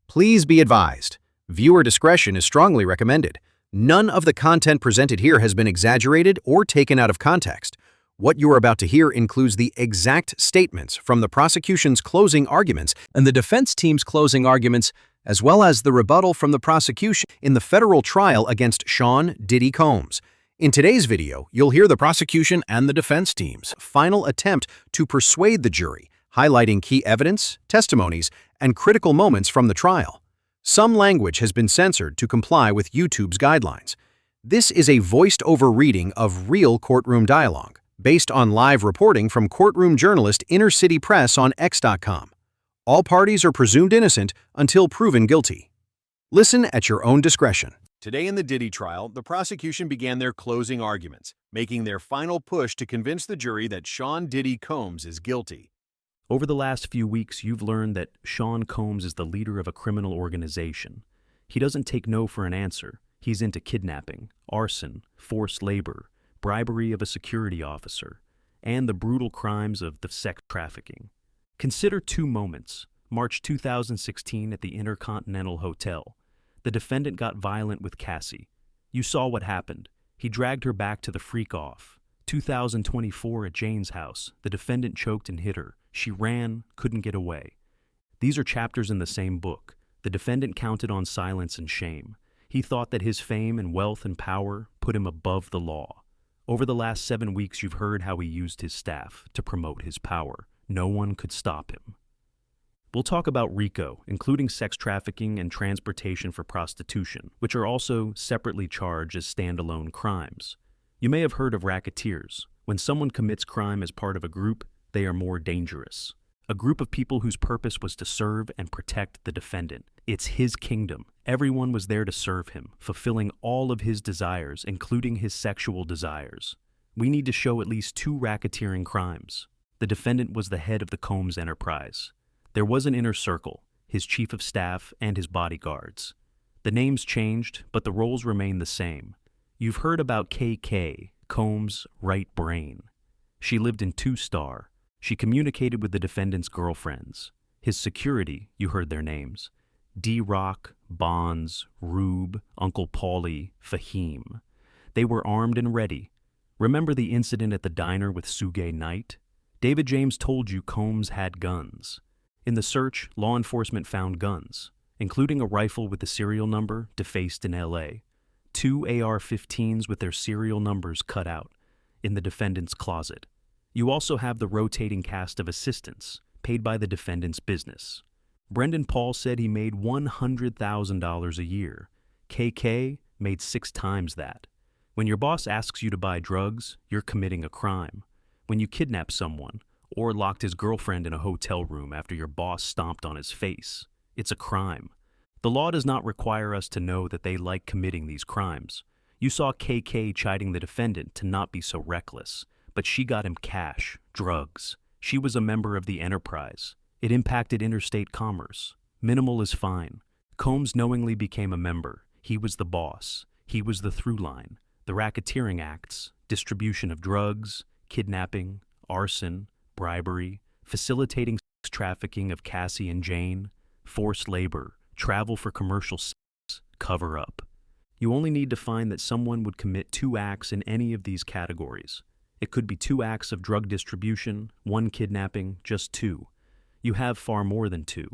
Please be advised, viewer discretion is strongly recommended. None of the content presented here has been exaggerated or taken out of context. What you are about to hear includes the exact statements from the prosecution's closing arguments and the defense team's closing arguments, as well as the rebuttal from the prosecution in the federal trial against Sean Diddy Combs. In today's video, you'll hear the prosecution and the defense team's final attempt to persuade the jury, highlighting key evidence, testimonies, and critical moments from the trial. Some language has been censored to comply with YouTube's guidelines. This is a voiced-over reading of real courtroom dialogue, based on live reporting from courtroom journalist Inner City Press on X.com. All parties are presumed innocent until proven guilty. Listen at your own discretion. Today in the Diddy trial, the prosecution began their closing arguments, making their final push to convince the jury that Sean Diddy Combs is guilty. Over the last few weeks, you've learned that Sean Combs is the leader of a criminal organization. He doesn't take no for an answer. He's into kidnapping, arson, forced labor, bribery of a security officer, and the brutal crimes of the sex trafficking. Consider two moments. March 2016 at the Intercontinental Hotel. The defendant got violent with Cassie. You saw what happened. He dragged her back to the freak-off. 2024 at Jane's house. The defendant choked and hit her. She ran, couldn't get away. These are chapters in the same book. The defendant counted on silence and shame. He thought that his fame and wealth and power put him above the law. Over the last 7 weeks, you've heard how he used his staff to promote his power. No one could stop him. We'll talk about RICO, including sex trafficking and transportation for prostitution, which are also separately charged as standalone crimes. You may have heard of racketeers. When someone commits crime as part of a group, they are more dangerous. A group of people whose purpose was to serve and protect the defendant. It's his kingdom. Everyone was there to serve him, fulfilling all of his desires, including his sexual desires. We need to show at least 2 racketeering crimes. The defendant was the head of the Combs enterprise. There was an inner circle, his chief of staff and his bodyguards. The names changed, but the roles remained the same. You've heard about KK, Combs' right brain. She lived in 2-star. She communicated with the defendant's girlfriends. His security, you heard their names. D-Rock, Bonds, Rube, Uncle Paulie, Fahim. They were armed and ready. Remember the incident at the diner with Suge Knight? David James told you Combs had guns. In the search, law enforcement found guns, including a rifle with the serial number defaced in L.A., 2 AR-15s with their serial numbers cut out in the defendant's closet. You also have the rotating cast of assistants paid by the defendant's business. Brendan Paul said he made $100,000 a year. KK made 6 times that. When your boss asks you to buy drugs, you're committing a crime. When you kidnap someone, or locked his girlfriend in a hotel room after your boss stomped on his face, it's a crime. The law does not require us to know that they like committing these crimes. You saw KK chiding the defendant to not be so reckless, but she got him cash, drugs. She was a member of the enterprise. It impacted interstate commerce. Minimal is fine. Combs knowingly became a member. He was the boss. He was the through line. The racketeering acts, distribution of drugs, kidnapping, arson, bribery, facilitating sex trafficking of Cassie and Jane, forced labor, travel for commercial sex, cover up. You only need to find that someone would commit 2 acts in any of these categories. It could be 2 acts of drug distribution, 1 kidnapping, just 2. You have far more than 2.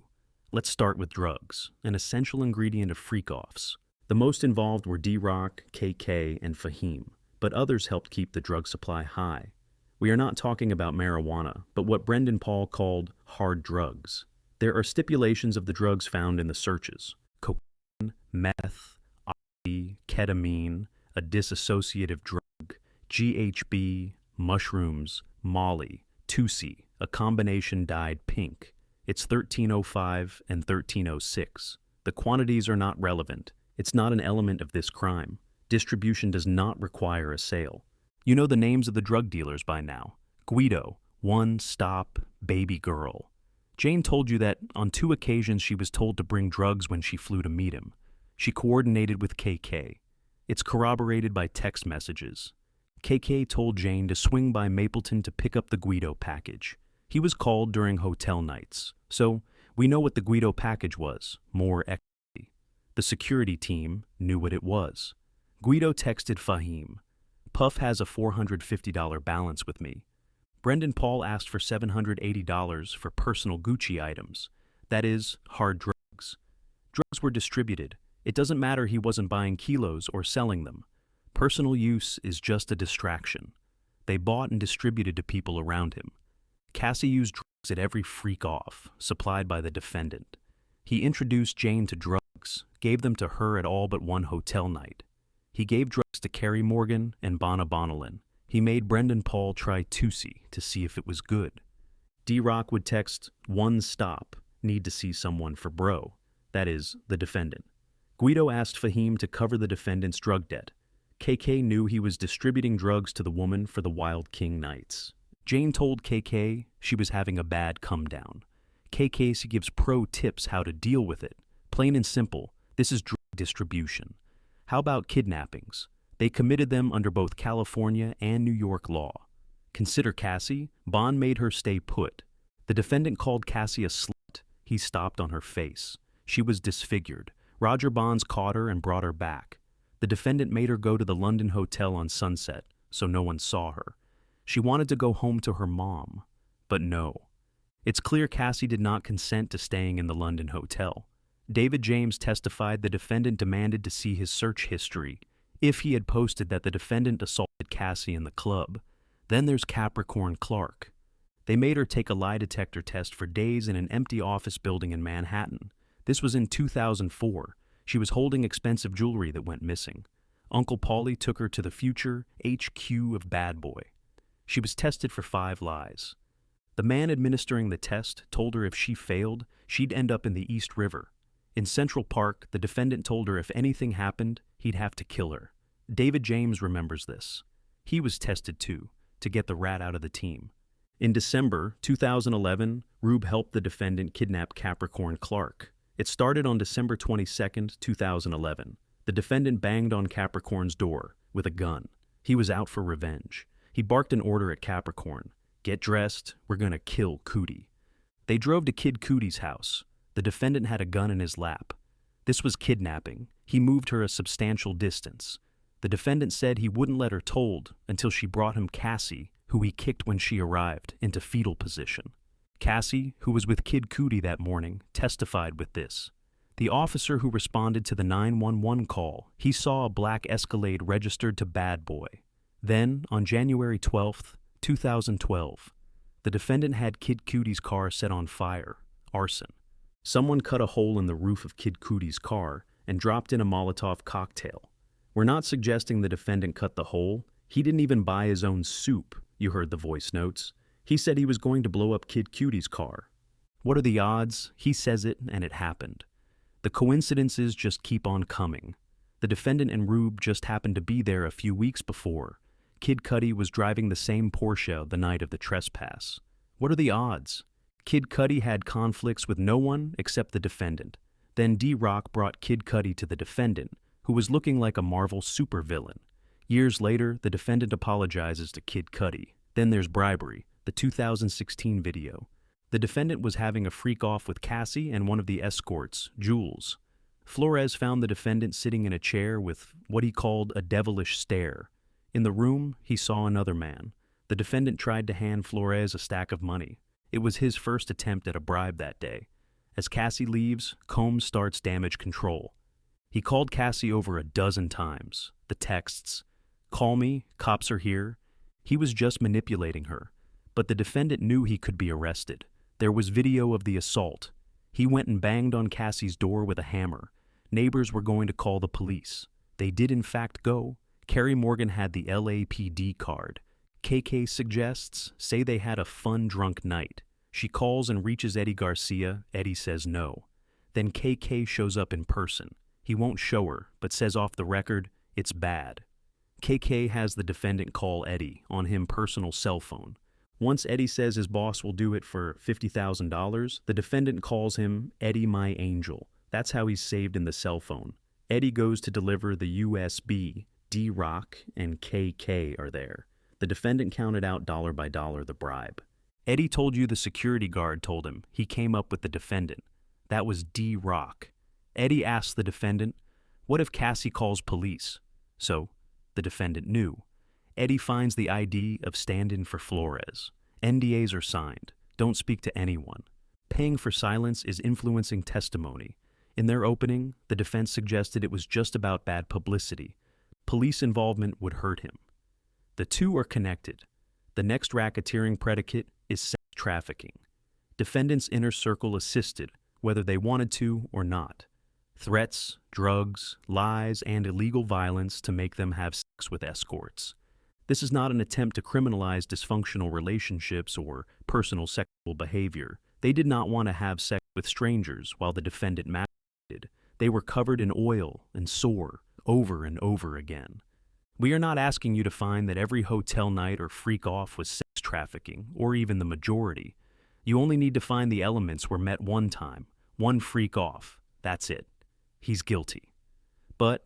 Let's start with drugs, an essential ingredient of freak-offs. The most involved were D-Rock, KK, and Fahim, but others helped keep the drug supply high. We are not talking about marijuana, but what Brendan Paul called hard drugs. There are stipulations of the drugs found in the searches: cocaine, meth, oxy, ketamine, a dissociative drug, GHB, mushrooms, Molly, 2C, a combination dyed pink. It's 1305 and 1306. The quantities are not relevant. It's not an element of this crime. Distribution does not require a sale. You know the names of the drug dealers by now. Guido, One Stop, Baby Girl. Jane told you that on 2 occasions she was told to bring drugs when she flew to meet him. She coordinated with KK. It's corroborated by text messages. KK told Jane to swing by Mapleton to pick up the Guido package. He was called during hotel nights. So, We know what the Guido package was, more equity. The security team knew what it was. Guido texted Fahim, "Puff has a $450 balance with me." Brendan Paul asked for $780 for personal Gucci items, that is, hard drugs. Drugs were distributed. It doesn't matter he wasn't buying kilos or selling them. Personal use is just a distraction. They bought and distributed to people around him. Cassie used drugs at every freak-off, supplied by the defendant. He introduced Jane to drugs, gave them to her at all but one hotel night. He gave drugs to Carrie Morgan and Bonna Bonolin. He made Brendan Paul try Tusi to see if it was good. D-Rock would text, "One stop, need to see someone for bro," that is, the defendant. Guido asked Fahim to cover the defendant's drug debt. KK knew he was distributing drugs to the woman for the Wild King nights. Jane told KK she was having a bad come-down. KK gives pro tips how to deal with it. Plain and simple, this is drug distribution. How about kidnappings? They committed them under both California and New York law. Consider Cassie. Bond made her stay put. The defendant called Cassie a slut. He stopped on her face. She was disfigured. Roger Bonds caught her and brought her back. The defendant made her go to the London hotel on Sunset, so no one saw her. She wanted to go home to her mom, but no. It's clear Cassie did not consent to staying in the London hotel. David James testified the defendant demanded to see his search history if he had posted that the defendant assaulted Cassie in the club. Then there's Capricorn Clark. They made her take a lie detector test for days in an empty office building in Manhattan. This was in 2004. She was holding expensive jewelry that went missing. Uncle Paulie took her to the future HQ of Bad Boy. She was tested for 5 lies. The man administering the test told her if she failed, she'd end up in the East River. In Central Park, the defendant told her if anything happened, he'd have to kill her. David James remembers this. He was tested too, to get the rat out of the team. In December 2011, Rube helped the defendant kidnap Capricorn Clark. It started on December 22, 2011. The defendant banged on Capricorn's door with a gun. He was out for revenge. He barked an order at Capricorn. "Get dressed, we're gonna kill Cootie." They drove to Kid Cootie's house. The defendant had a gun in his lap. This was kidnapping. He moved her a substantial distance. The defendant said he wouldn't let her told until she brought him Cassie, who he kicked when she arrived, into fetal position. Cassie, who was with Kid Cootie that morning, testified with this. The officer who responded to the 911 call, he saw a black Escalade registered to Bad Boy. Then, on January 12, 2012, the defendant had Kid Cootie's car set on fire, arson. Someone cut a hole in the roof of Kid Cootie's car and dropped in a Molotov cocktail. We're not suggesting the defendant cut the hole. He didn't even buy his own soup, you heard the voice notes. He said he was going to blow up Kid Cootie's car. What are the odds? He says it, and it happened. The coincidences just keep on coming. The defendant and Rube just happened to be there a few weeks before. Kid Cudi was driving the same Porsche the night of the trespass. What are the odds? Kid Cudi had conflicts with no one except the defendant. Then D-Rock brought Kid Cudi to the defendant, who was looking like a Marvel supervillain. Years later, the defendant apologizes to Kid Cudi. Then there's bribery, the 2016 video. The defendant was having a freak-off with Cassie and one of the escorts, Jules. Flores found the defendant sitting in a chair with what he called a devilish stare. In the room, he saw another man. The defendant tried to hand Flores a stack of money. It was his first attempt at a bribe that day. As Cassie leaves, Combs starts damage control. He called Cassie over a dozen times. The texts, "Call me, cops are here." He was just manipulating her. But the defendant knew he could be arrested. There was video of the assault. He went and banged on Cassie's door with a hammer. Neighbors were going to call the police. They did in fact go. Carrie Morgan had the LAPD card. KK suggests, say they had a fun drunk night. She calls and reaches Eddie Garcia. Eddie says no. Then KK shows up in person. He won't show her, but says off the record, it's bad. KK has the defendant call Eddie on his personal cell phone. Once Eddie says his boss will do it for $50,000, the defendant calls him Eddie my angel. That's how he's saved in the cell phone. Eddie goes to deliver the USB. D-Rock and KK are there. The defendant counted out dollar by dollar the bribe. Eddie told you the security guard told him he came up with the defendant. That was D-Rock. Eddie asked the defendant, "What if Cassie calls police?" So, the defendant knew. Eddie finds the ID of stand-in for Flores. NDAs are signed. Don't speak to anyone. Paying for silence is influencing testimony. In their opening, the defense suggested it was just about bad publicity. Police involvement would hurt him. The two are connected. The next racketeering predicate is sex trafficking. Defendants' inner circle assisted, whether they wanted to or not. Threats, drugs, lies, and illegal violence to make them have sex with escorts. This is not an attempt to criminalize dysfunctional relationships or personal sexual behavior. They did not want to have sex with strangers while the defendant masturbated. They were covered in oil and sore over and over again. We are not asking you to find that every hotel night or freak off was sex trafficking, or even the majority. You only need to find the elements were met one time, one freak off. That's it. He's guilty. But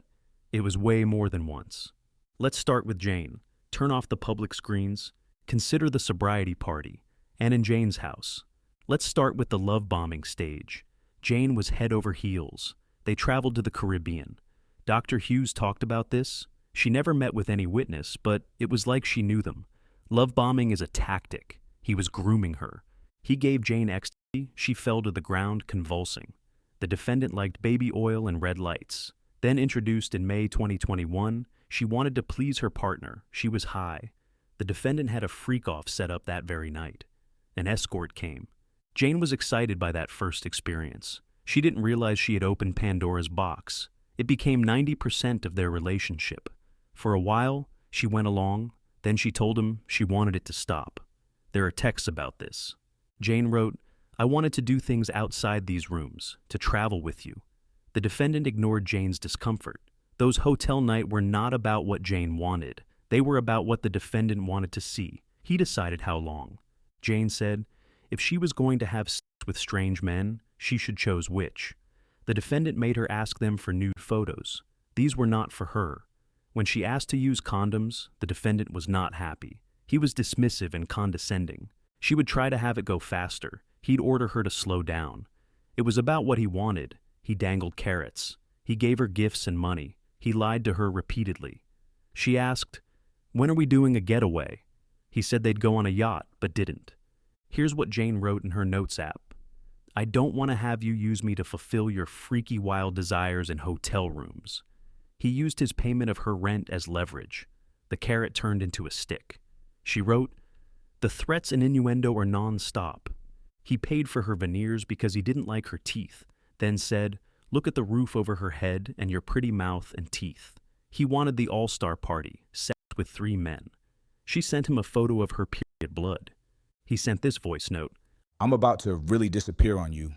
it was way more than once. Let's start with Jane. Turn off the public screens. Consider the sobriety party. And in Jane's house. Let's start with the love bombing stage. Jane was head over heels. They traveled to the Caribbean. Dr. Hughes talked about this. She never met with any witness, but it was like she knew them. Love bombing is a tactic. He was grooming her. He gave Jane ecstasy. She fell to the ground, convulsing. The defendant liked baby oil and red lights. Then introduced in May 2021, she wanted to please her partner. She was high. The defendant had a freak-off set up that very night. An escort came. Jane was excited by that first experience. She didn't realize she had opened Pandora's box. It became 90% of their relationship. For a while, she went along. Then she told him she wanted it to stop. There are texts about this. Jane wrote, "I wanted to do things outside these rooms, to travel with you." The defendant ignored Jane's discomfort. Those hotel nights were not about what Jane wanted. They were about what the defendant wanted to see. He decided how long. Jane said, if she was going to have sex with strange men, she should choose which. The defendant made her ask them for nude photos. These were not for her. When she asked to use condoms, the defendant was not happy. He was dismissive and condescending. She would try to have it go faster. He'd order her to slow down. It was about what he wanted. He dangled carrots. He gave her gifts and money. He lied to her repeatedly. She asked, "When are we doing a getaway?" He said they'd go on a yacht, but didn't. Here's what Jane wrote in her notes app. "I don't want to have you use me to fulfill your freaky wild desires in hotel rooms." He used his payment of her rent as leverage. The carrot turned into a stick. She wrote, "The threats and innuendo are non-stop." He paid for her veneers because he didn't like her teeth, then said, "Look at the roof over her head and your pretty mouth and teeth." He wanted the all-star party, sex with 3 men. She sent him a photo of her period blood. He sent this voice note, "I'm about to really disappear on you.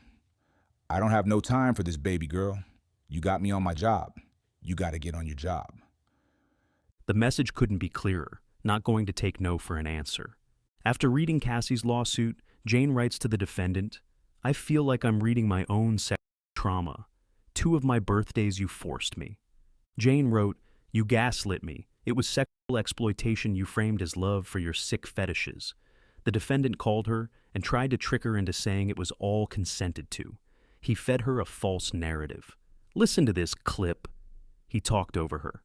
I don't have no time for this, baby girl. You got me on my job. You got to get on your job." The message couldn't be clearer, not going to take no for an answer. After reading Cassie's lawsuit, Jane writes to the defendant, "I feel like I'm reading my own sexual trauma. 2 of my birthdays you forced me." Jane wrote, "You gaslit me. It was sexual exploitation you framed as love for your sick fetishes." The defendant called her and tried to trick her into saying it was all consented to. He fed her a false narrative. "Listen to this clip." He talked over her.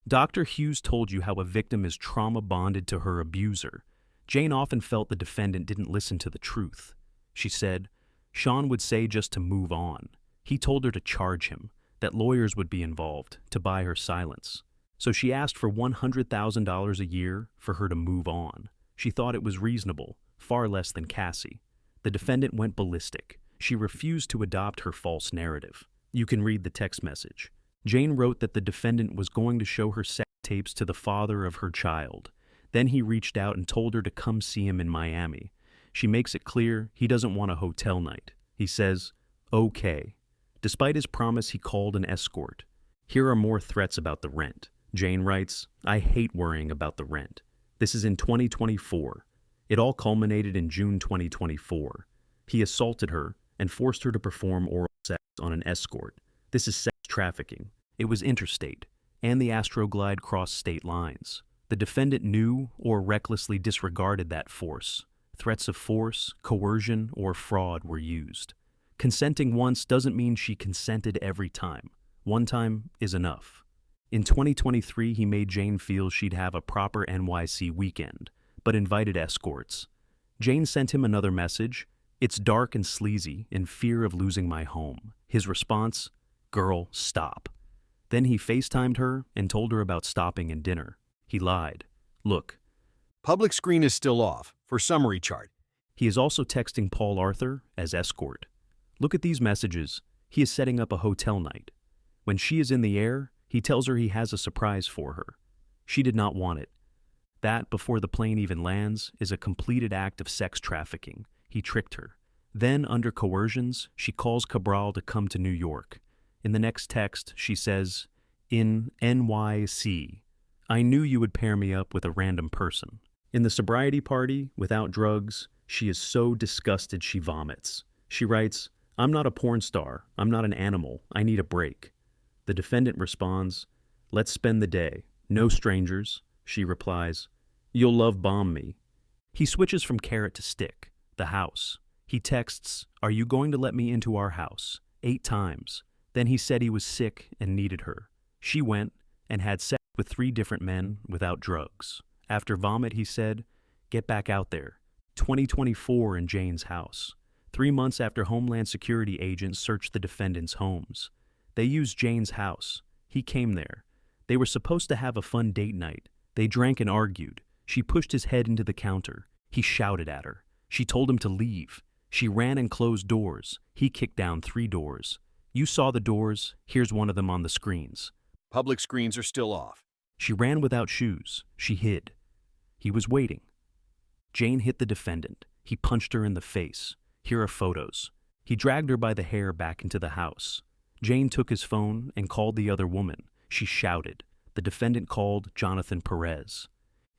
Dr. Hughes told you how a victim is trauma bonded to her abuser. Jane often felt the defendant didn't listen to the truth. She said, Sean would say just to move on. He told her to charge him, that lawyers would be involved, to buy her silence. So she asked for $100,000 a year for her to move on. She thought it was reasonable, far less than Cassie. The defendant went ballistic. She refused to adopt her false narrative. You can read the text message. Jane wrote that the defendant was going to show her sex tapes to the father of her child. Then he reached out and told her to come see him in Miami. She makes it clear he doesn't want a hotel night. He says, "Okay." Despite his promise, he called an escort. Here are more threats about the rent. Jane writes, "I hate worrying about the rent." This is in 2024. It all culminated in June 2024. He assaulted her and forced her to perform oral sex on an escort. This is sex trafficking. It was interstate, and the Astroglide crossed state lines. The defendant knew or recklessly disregarded that force. threats of force, coercion, or fraud were used. Consenting once doesn't mean she consented every time. One time is enough. In 2023, he made Jane feel she'd have a proper NYC weekend, but invited escorts. Jane sent him another message. "It's dark and sleazy, in fear of losing my home." His response, "Girl, stop." Then he FaceTimed her and told her about stopping and dinner. He lied. Look. Public screen is still off for summary chart. He is also texting Paul Arthur as escort. Look at these messages. He is setting up a hotel night. When she is in the air, he tells her he has a surprise for her. She did not want it. That, before the plane even lands, is a completed act of sex trafficking. He tricked her. Then, under coercions, she calls Cabral to come to New York. In the next text, she says, "In NYC, I knew you would pair me up with a random person." In the sobriety party, without drugs, she is so disgusted she vomits. She writes, "I'm not a porn star. I'm not an animal. I need a break." The defendant responds, "Let's spend the day. No strangers." She replies, "You'll love bomb me." He switches from carrot to stick, the house. He texts, "Are you going to let me into our house?" 8 times. Then he said he was sick and needed her. She went and had sex with 3 different men without drugs. After vomit, he said, "Get back out there." 2024 in Jane's house. 3 months after Homeland Security agents searched the defendants' homes. They used Jane's house. He came there. They were supposed to have a fun date night. They drank and argued. She pushed his head into the counter. He shouted at her. She told him to leave. She ran and closed doors. He kicked down 3 doors. You saw the doors. Here's one of them on the screens. Public screens are still off. She ran without shoes. She hid. He was waiting. Jane hit the defendant. He punched her in the face. Here are photos. He dragged her by the hair back into the house. Jane took his phone and called the other woman. She shouted. The defendant called Jonathan Perez.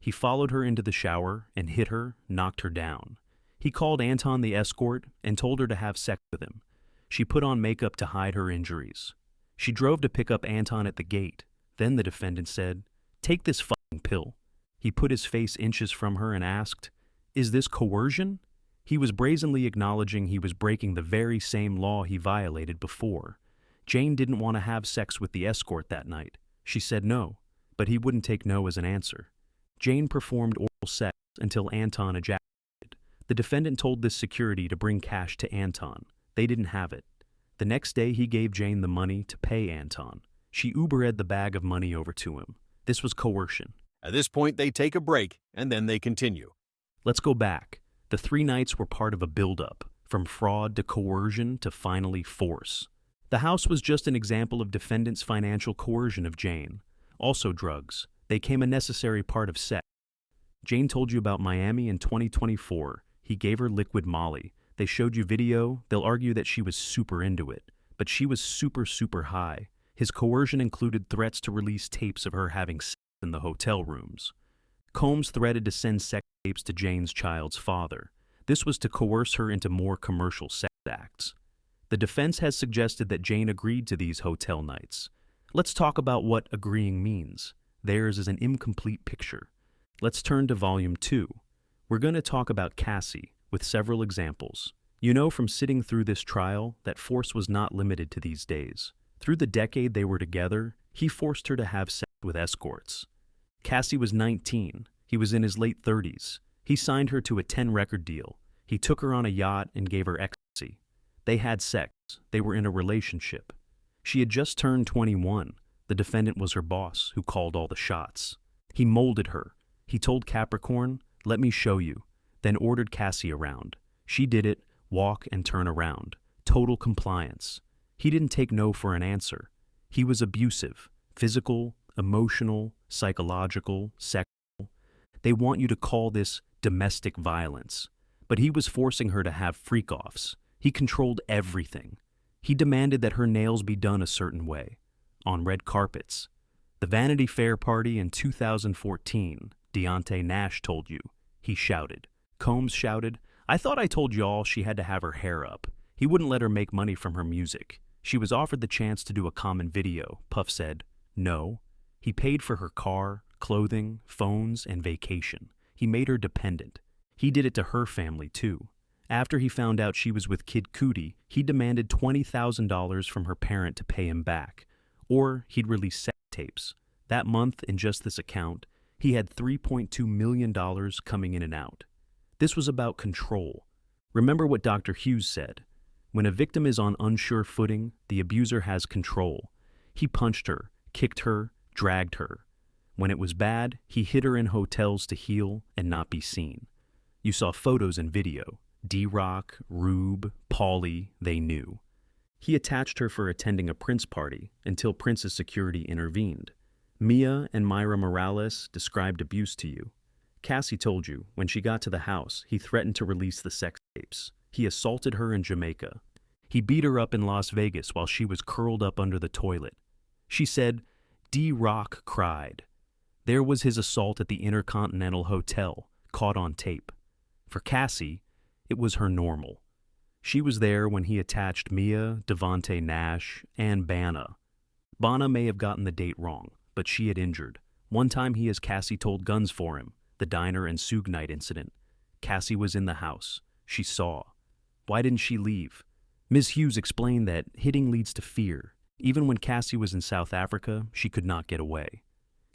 He followed her into the shower and hit her, knocked her down. He called Anton the escort and told her to have sex with him. She put on makeup to hide her injuries. She drove to pick up Anton at the gate. Then the defendant said, "Take this fucking pill." He put his face inches from her and asked, "Is this coercion?" He was brazenly acknowledging he was breaking the very same law he violated before. Jane didn't want to have sex with the escort that night. She said no, but he wouldn't take no as an answer. Jane performed oral sex until Anton ejaculated. The defendant told this security to bring cash to Anton. They didn't have it. The next day he gave Jane the money to pay Anton. She Ubered the bag of money over to him. This was coercion. At this point, they take a break, and then they continue. Let's go back. The 3 nights were part of a buildup, from fraud to coercion to finally force. The house was just an example of defendant's financial coercion of Jane. Also drugs. They came a necessary part of sex. Jane told you about Miami in 2024. He gave her liquid Molly. They showed you video. They'll argue that she was super into it. But she was super high. His coercion included threats to release tapes of her having sex in the hotel rooms. Combs threatened to send sex tapes to Jane's child's father. This was to coerce her into more commercial sex acts. The defense has suggested that Jane agreed to these hotel nights. Let's talk about what agreeing means. Theirs is an incomplete picture. Let's turn to Volume 2. We're going to talk about Cassie, with several examples. You know from sitting through this trial that force was not limited to these days. Through the decade they were together, he forced her to have sex with escorts. Cassie was 19. He was in his late 30s. He signed her to a 10-record deal. He took her on a yacht and gave her ecstasy. They had sex. They were in a relationship. She had just turned 21. The defendant was her boss, who called all the shots. He molded her. He told Capricorn, "Let me show you," then ordered Cassie around. She did it, walk and turn around. Total compliance. He didn't take no for an answer. He was abusive, physical, emotional, psychological, sexual. They want you to call this domestic violence. But he was forcing her to have freak-offs. He controlled everything. He demanded that her nails be done a certain way, on red carpets. The Vanity Fair party in 2014, Deontay Nash told you. He shouted. Combs shouted, "I thought I told y'all she had to have her hair up." He wouldn't let her make money from her music. She was offered the chance to do a common video. Puff said, no. He paid for her car, clothing, phones, and vacation. He made her dependent. He did it to her family, too. After he found out she was with Kid Cudi, he demanded $20,000 from her parent to pay him back, or he'd release sex tapes. That month, in just this account, he had $3.2 million coming in and out. This was about control. Remember what Dr. Hughes said. When a victim is on unsure footing, the abuser has control. He punched her, kicked her, dragged her. When it was bad, he hid her in hotels to heal and not be seen. You saw photos and video. D-Rock, Rube, Paulie, they knew. He attached her for attending a Prince party until Prince's security intervened. Mia and Myra Morales described abuse to you. Cassie told you, when she got to the house, he threatened to release the sex tapes. He assaulted her in Jamaica. He beat her up in Las Vegas while she was curled up under the toilet. She said, D-Rock cried. There was his assault at the Intercontinental Hotel, caught on tape. For Cassie, it was her normal. She was there when he attached Mia, Devontae Nash, and Bana. Bana may have gotten the date wrong, but she had injured. One time he has Cassie told guns for him, the diner and Suge Knight incident. Cassie was in the house. She saw. Why didn't she leave? Ms. Hughes explained that hitting leads to fear. Even when Cassie was in South Africa, she could not get away.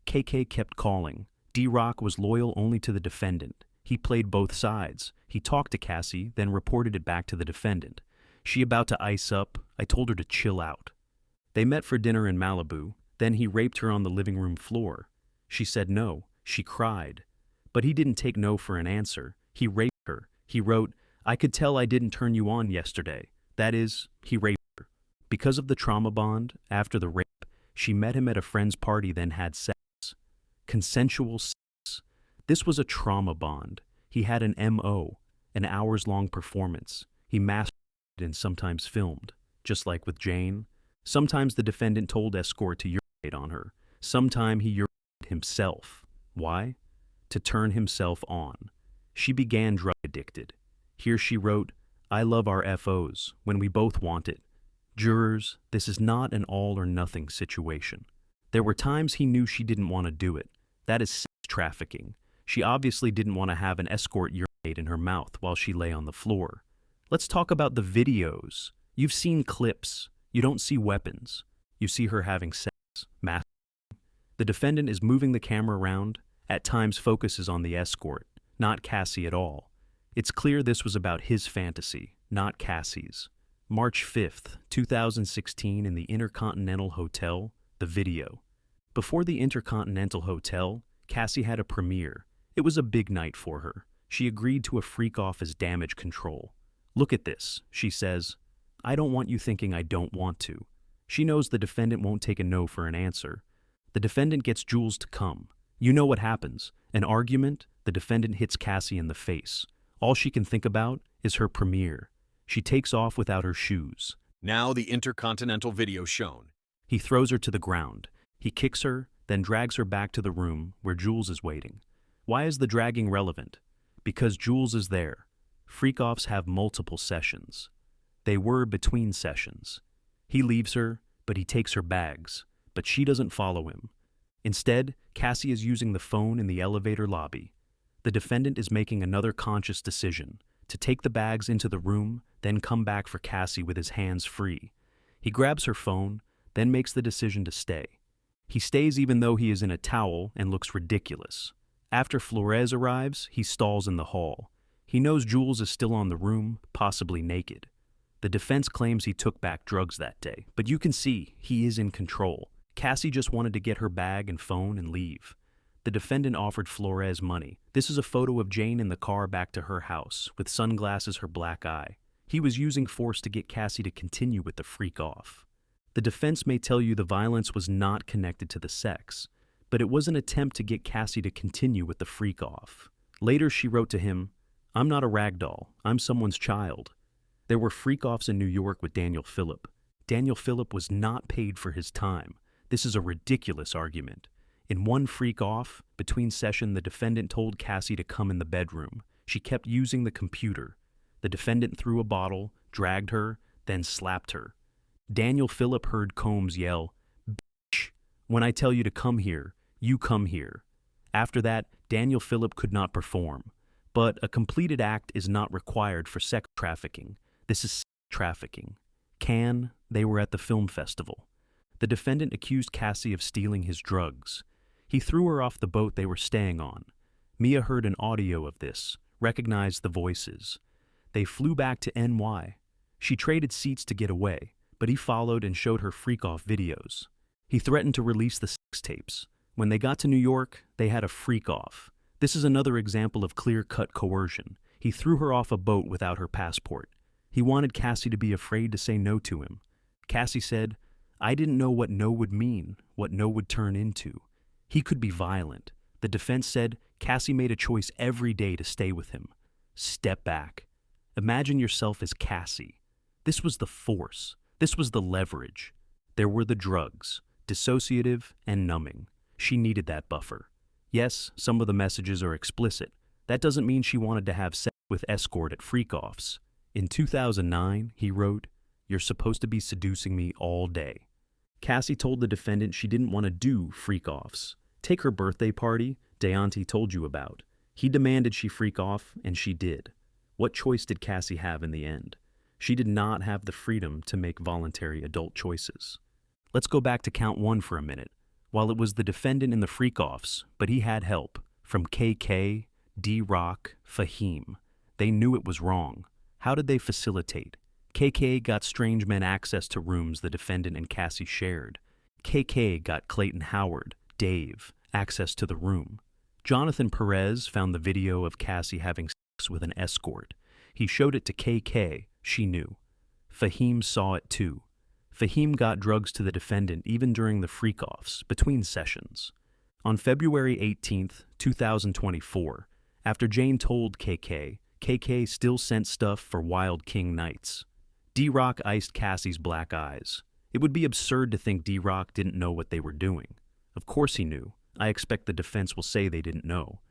KK kept calling. D-Rock was loyal only to the defendant. He played both sides. He talked to Cassie, then reported it back to the defendant. She about to ice up. I told her to chill out. They met for dinner in Malibu. Then he raped her on the living room floor. She said no. She cried. But he didn't take no for an answer. He raped her. He wrote, I could tell I didn't turn you on yesterday. That is, he raped her. Because of the trauma bond, after the rape, she met him at a friend's party, then had sex. Consensual sex. This was a trauma bond. He had an M.O., an hours-long performance. He masturbated and sometimes filmed. Just like with Jane, sometimes the defendant told escort to urinate on her. Sometime he urinated himself. Why? To turn himself on. She began drug addicted. Here she wrote, I love our FOs when we both want it. Jurors, this is not an all or nothing situation. There were times he knew she didn't want to do it. That is sex trafficking. She obviously didn't want to have an escort urinate in her mouth while she lay on the floor. Let's talk about the videos. You've seen clips. You don't see weapons. You see her having sex, masturbating. The defendant is moving the camera around, at times focuses on the escort, not Cassie at all. It's clear this was about his fantasy, not Cassie's. March 5th, 2016 in the Intercontinental Hotel, the video. Before the Intercontinental Hotel, Cassie had a premiere. It was a big night for her. She agreed to a freak-off as damage control. Look at this, she says. I don't want you thinking I don't want to. She knows the defendant won't take a no for an answer. The defendant gets Jules to come. You know what happens. An argument, the defendant hits Cassie in the face. All she can think about is her premiere. She takes off without her shoes. Now the Intercontinental video shown. He throws her to the ground. He kicks her, then drags her back to the room where Jules is waiting. Why is the dragging relevant? Because Jules is there. Freak-offs have multiple sessions. They were between sessions. He leaves her, but he takes her bags. But she doesn't follow him. Instead, Cassie is using the phone in the elevator lobby. The defendant is making another conscious decision, to take the bags into the room, then come back for Cassie with his hands free. He grabs her phone, then makes the decision to stay. He stays even though he is in a towel and looks ridiculous. After Flores arrives, he stalls in the hall. He knows Jules is still on the room, possibly naked. The defense claims he took back drugs that day, but you can see he is in control. Cassie just wanted to get her bag and phone and leave. The defendant offered Flores money. This is a photo of Jane in the car back to her house, with sunglasses, her black eye. He was using force to get Cassie to continue with the freak-off. The defense may tell you the violence was not connected to the sex, but it was an attempt to get Cassie to continue with the freak-off. Later she wrote to him, I'm not a rag doll, I'm someone's child. There were freak-offs in New York with Daniel Phillip. Daniel Phillip was not paid for his time. This is a ridiculous argument. In one freak-off, between session, the defendant told Cassie to come in the bedroom. She kept using the computer. The defendant threw a bottle, dragged her, then slapped her. Daniel Phillip heard Combs yell, "Bitch, when I tell you to come here, you come here." After that, Daniel Phillip could not perform. But a completed act is not required for sex trafficking. This is sex trafficking. They were at the film festival. The defendant accused Cassie of stealing his drugs. He threw her off the boat they were staying on. Mia heard an audio of this, recognized the voices. They flew back to NY. She traded seats to get away, but he followed and showed her freak-off videos. He threatened to release the sex tapes. When they got to New York, they had a freak-off. This is another example of clear-cut coercion. He threw her off a boat without her passport. He wanted Cassie to be afraid to say no to him. Cassie said, "I didn't know what no would mean, what no would turn into." He could be violent. The defense said Cassie made a choice every day to stay with him. Step back. Imagine yourself as Cassie. This was the force. This was the leverage. There were the drugs, dissociative and numbing. She needed that buffer. Yes, some of the messages are explicit. That doesn't mean she wanted to have sex with escort at freak-offs. In 2009, he wrote, "You're supposed to be seducing me all day." Cassie told the defendant she didn't want to do freak-offs. Take her birthday party, Deonte told you about. He demanded she freak off, and she did. What choice did Cassie have in the end? She did not have the freedom to make voluntary adult choices. Let's go back to count 1 for a minute. While it was the defendant in the freak-offs, but he had help from KK, D-Rock, Fahim. They knew it was wrong. How did they facilitate? KK got strange men access to rooms the defendant and Cassie shared. KK got Clayton Howard, Dave, access to the room. Jonathan Perez found the video of Cassie having sex with an escort. He showed it to KK. She knew. Fahim saw it too. Fahim got drugs to the defendant even during the freak-offs, between sessions. On February 18, 2024, after Jane told KK, KK still sent stuff for Wild King nights. D-Rock iced Cassie's black eyes. It would be absurd to think D-Rock didn't know what they were doing. Of course he knew. I expect the defense will say they didn't know.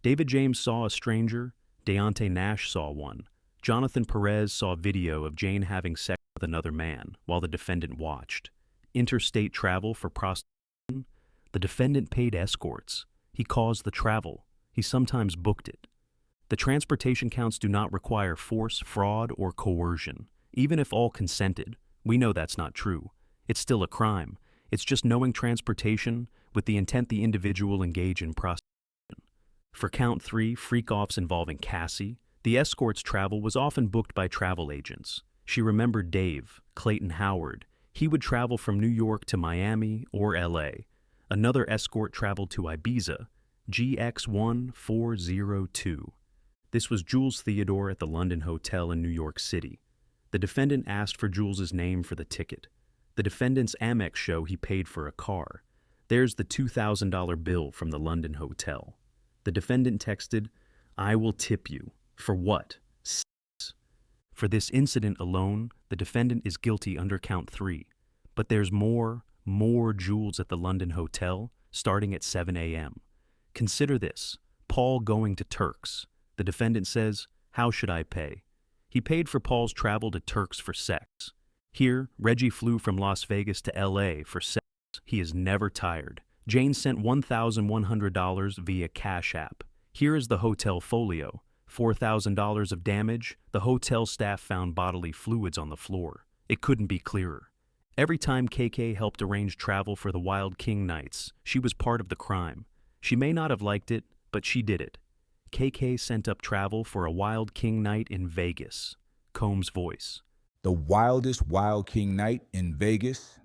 David James saw a stranger. Deonte Nash saw one. Jonathan Perez saw video of Jane having sex with another man while the defendant watched. Interstate travel for prostitution. The defendant paid escorts. He caused the travel. He sometimes booked it. The transportation counts do not require force, fraud, or coercion. Even if all consented, we know that's not true. It's still a crime. It's just knowing transportation with the intent the individual engage in prostitution. For count 3, freak-offs involving Cassie, the escort's travel was often booked by travel agents. She remembered Dave, Clayton Howard. He would travel from New York to Miami or LA. Another escort traveled to Ibiza, GX1402. This was Jules Theodore at the London Hotel in New York City. The defendant asked for Jules's name for the ticket. The defendant's Amex show he paid for a car. There's the $2,000 bill from the London hotel. The defendant texted, "I will tip you." For what? Sex. For this incident alone, the defendant is guilty under count 3. But there's more Jules at the London hotel, starting at 7 a.m. Consider this. Paul going to Turks. The defendant says, "How should I pay?" He paid for Paul's travel to Turks for sex. Here, Reggie flew from Las Vegas to LA for sex. He is never tired. Jane sent $1,100 via Cash App. Here is the hotel folio. $4,000 of damage. The hotel staff found bodily fluids on the floor. It couldn't be clearer. Every time KK helped arrange travel for the Wild King nights, she was part of the crime. She may not have liked it, but she did it. KK sent up travel for a Wild King night in Vegas. Combs' voice. The wildest Wild King night in Vegas?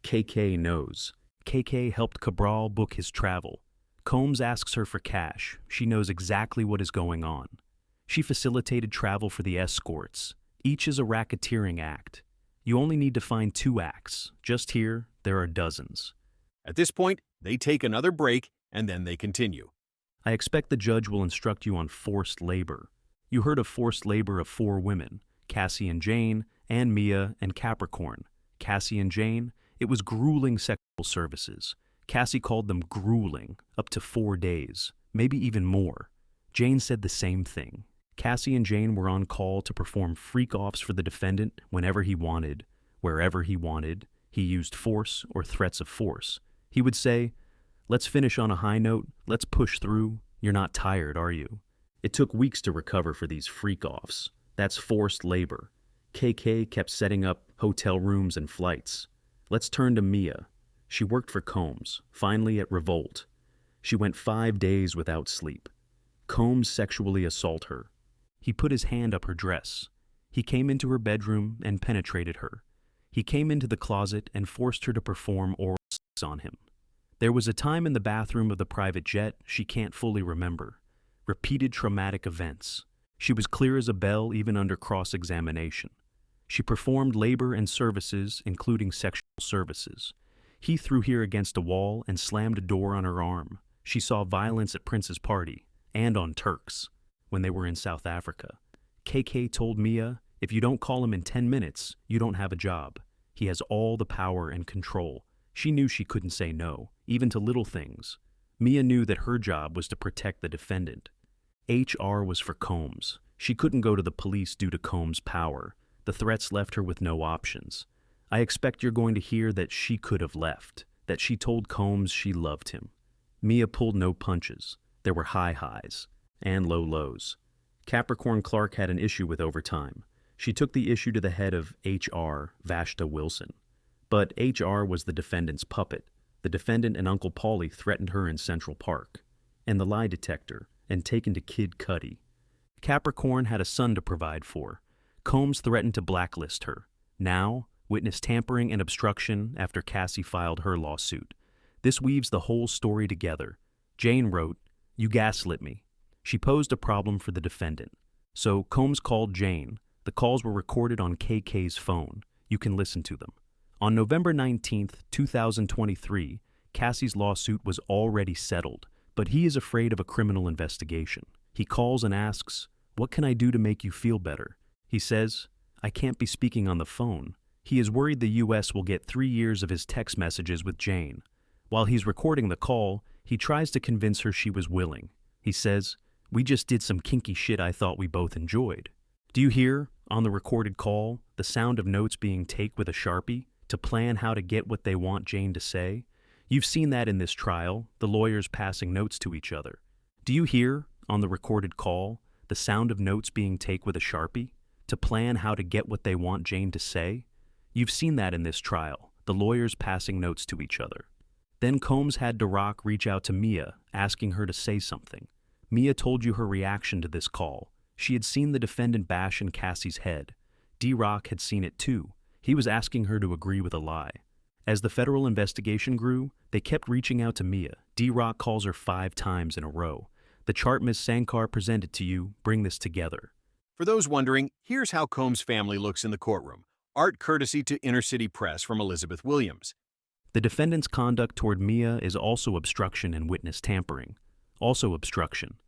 KK knows. KK helped Cabral book his travel. Combs asks her for cash. She knows exactly what is going on. She facilitated travel for the escorts. Each is a racketeering act. You only need to find 2 acts. Just here, there are dozens. At this point, they take another break, and then they continue. I expect the judge will instruct you on forced labor. You heard of forced labor of 4 women, Cassie and Jane, and Mia and Capricorn. Cassie and Jane, it was grueling sexual services. Cassie called them grueling, up to 4 days, maybe even more. Jane said the same thing. Cassie and Jane were on call to perform freak-offs for the defendant whenever he wanted, wherever he wanted. He used force or threats of force. He would say, "Let's finish on a high note. Let's push through. You're not tired, are you?" It took weeks to recover for these freak-offs. That's forced labor. KK kept setting up hotel rooms and flights. Let's turn to Mia. She worked for Combs, finally at Revolt. She went 5 days without sleep. Combs sexually assaulted her. He put his hand up her dress. He came into her bedroom and penetrated her. He came into the closet and forced her to perform oral sex on him. There was a time in the bathroom of the private jet she can't fully remember. Repeated traumatic events. She was clear as a bell even under cross-examination. She performed labor and services, including sexual services. He threw her against a wall and slammed a door on her arm. She saw violence at Prince's party, and on Turks, when they were in South Africa. KK told Mia, if you don't call him in 10 minutes, you don't have a job. He has all the power and control. She knew she couldn't say no, even to little things. Mia knew that her job was to protect the defendant. HR was for Combs. She couldn't go to the police due to Combs' power. The threats left her with no options. I expect you're going to hear that she could have left, that she told Combs she loved him. Mia pulled no punches. There were high highs and low lows. Capricorn Clark had an issue with overtime. She took the issue to the head of HR, Vashta Wilson. But HR was the defendant's puppet. The defendant and Uncle Paulie threatened her in Central Park, and the lie detector, and taken to Kid Cudi. Capricorn had a son to provide for. Combs threatened to blacklist her. Now, witness tampering and obstruction after Cassie filed her lawsuit. This weaves the whole story together. Jane wrote, "You gaslit me." She posed a problem for the defendant. So Combs called Jane. The calls were recorded on KK's phone. You can listen to them. On November 19th, 2023, Cassie's lawsuit was already settled, but he is afraid of a criminal investigation. He calls and asks, "What can I do to make you feel better?" He says, "I can't be speaking on the phone." He is worried the U.S. will get 3 years of his text messages with Jane. While he's recording the call, he tries to convince her she was willing. He says, "We just did some kinky shit I thought we both enjoyed." Do you hear, on the recorded call, the sound of notes being taken with a Sharpie to plan how to get what they want Jane to say? You've seen that in this trial, the lawyers passing notes to each other. Do you hear, on the recorded call, the sound of notes being taken with a Sharpie to plan how to get what they want Jane to say? You've seen that in this trial, the lawyers passing notes to each other. Then Combs had DeRock reach out to Mia, asking her to say something. Mia told you her reaction to this call. She had seen the defendant bash in Cassie's head. DeRock had seen it too. He was asking her to agree with a lie. As the federal investigation grew, they kept reaching out to Mia. DeRock calls her 5 times in a row. The chart Ms. Sankar presented to you bring this together. For those wondering, here's how Combs' family looks in the courtroom. Art courtesy to Inner City Press from Elizabeth Williams. The defendant's conduct toward Mia is also obstruction and witness tampering. Also obstruction.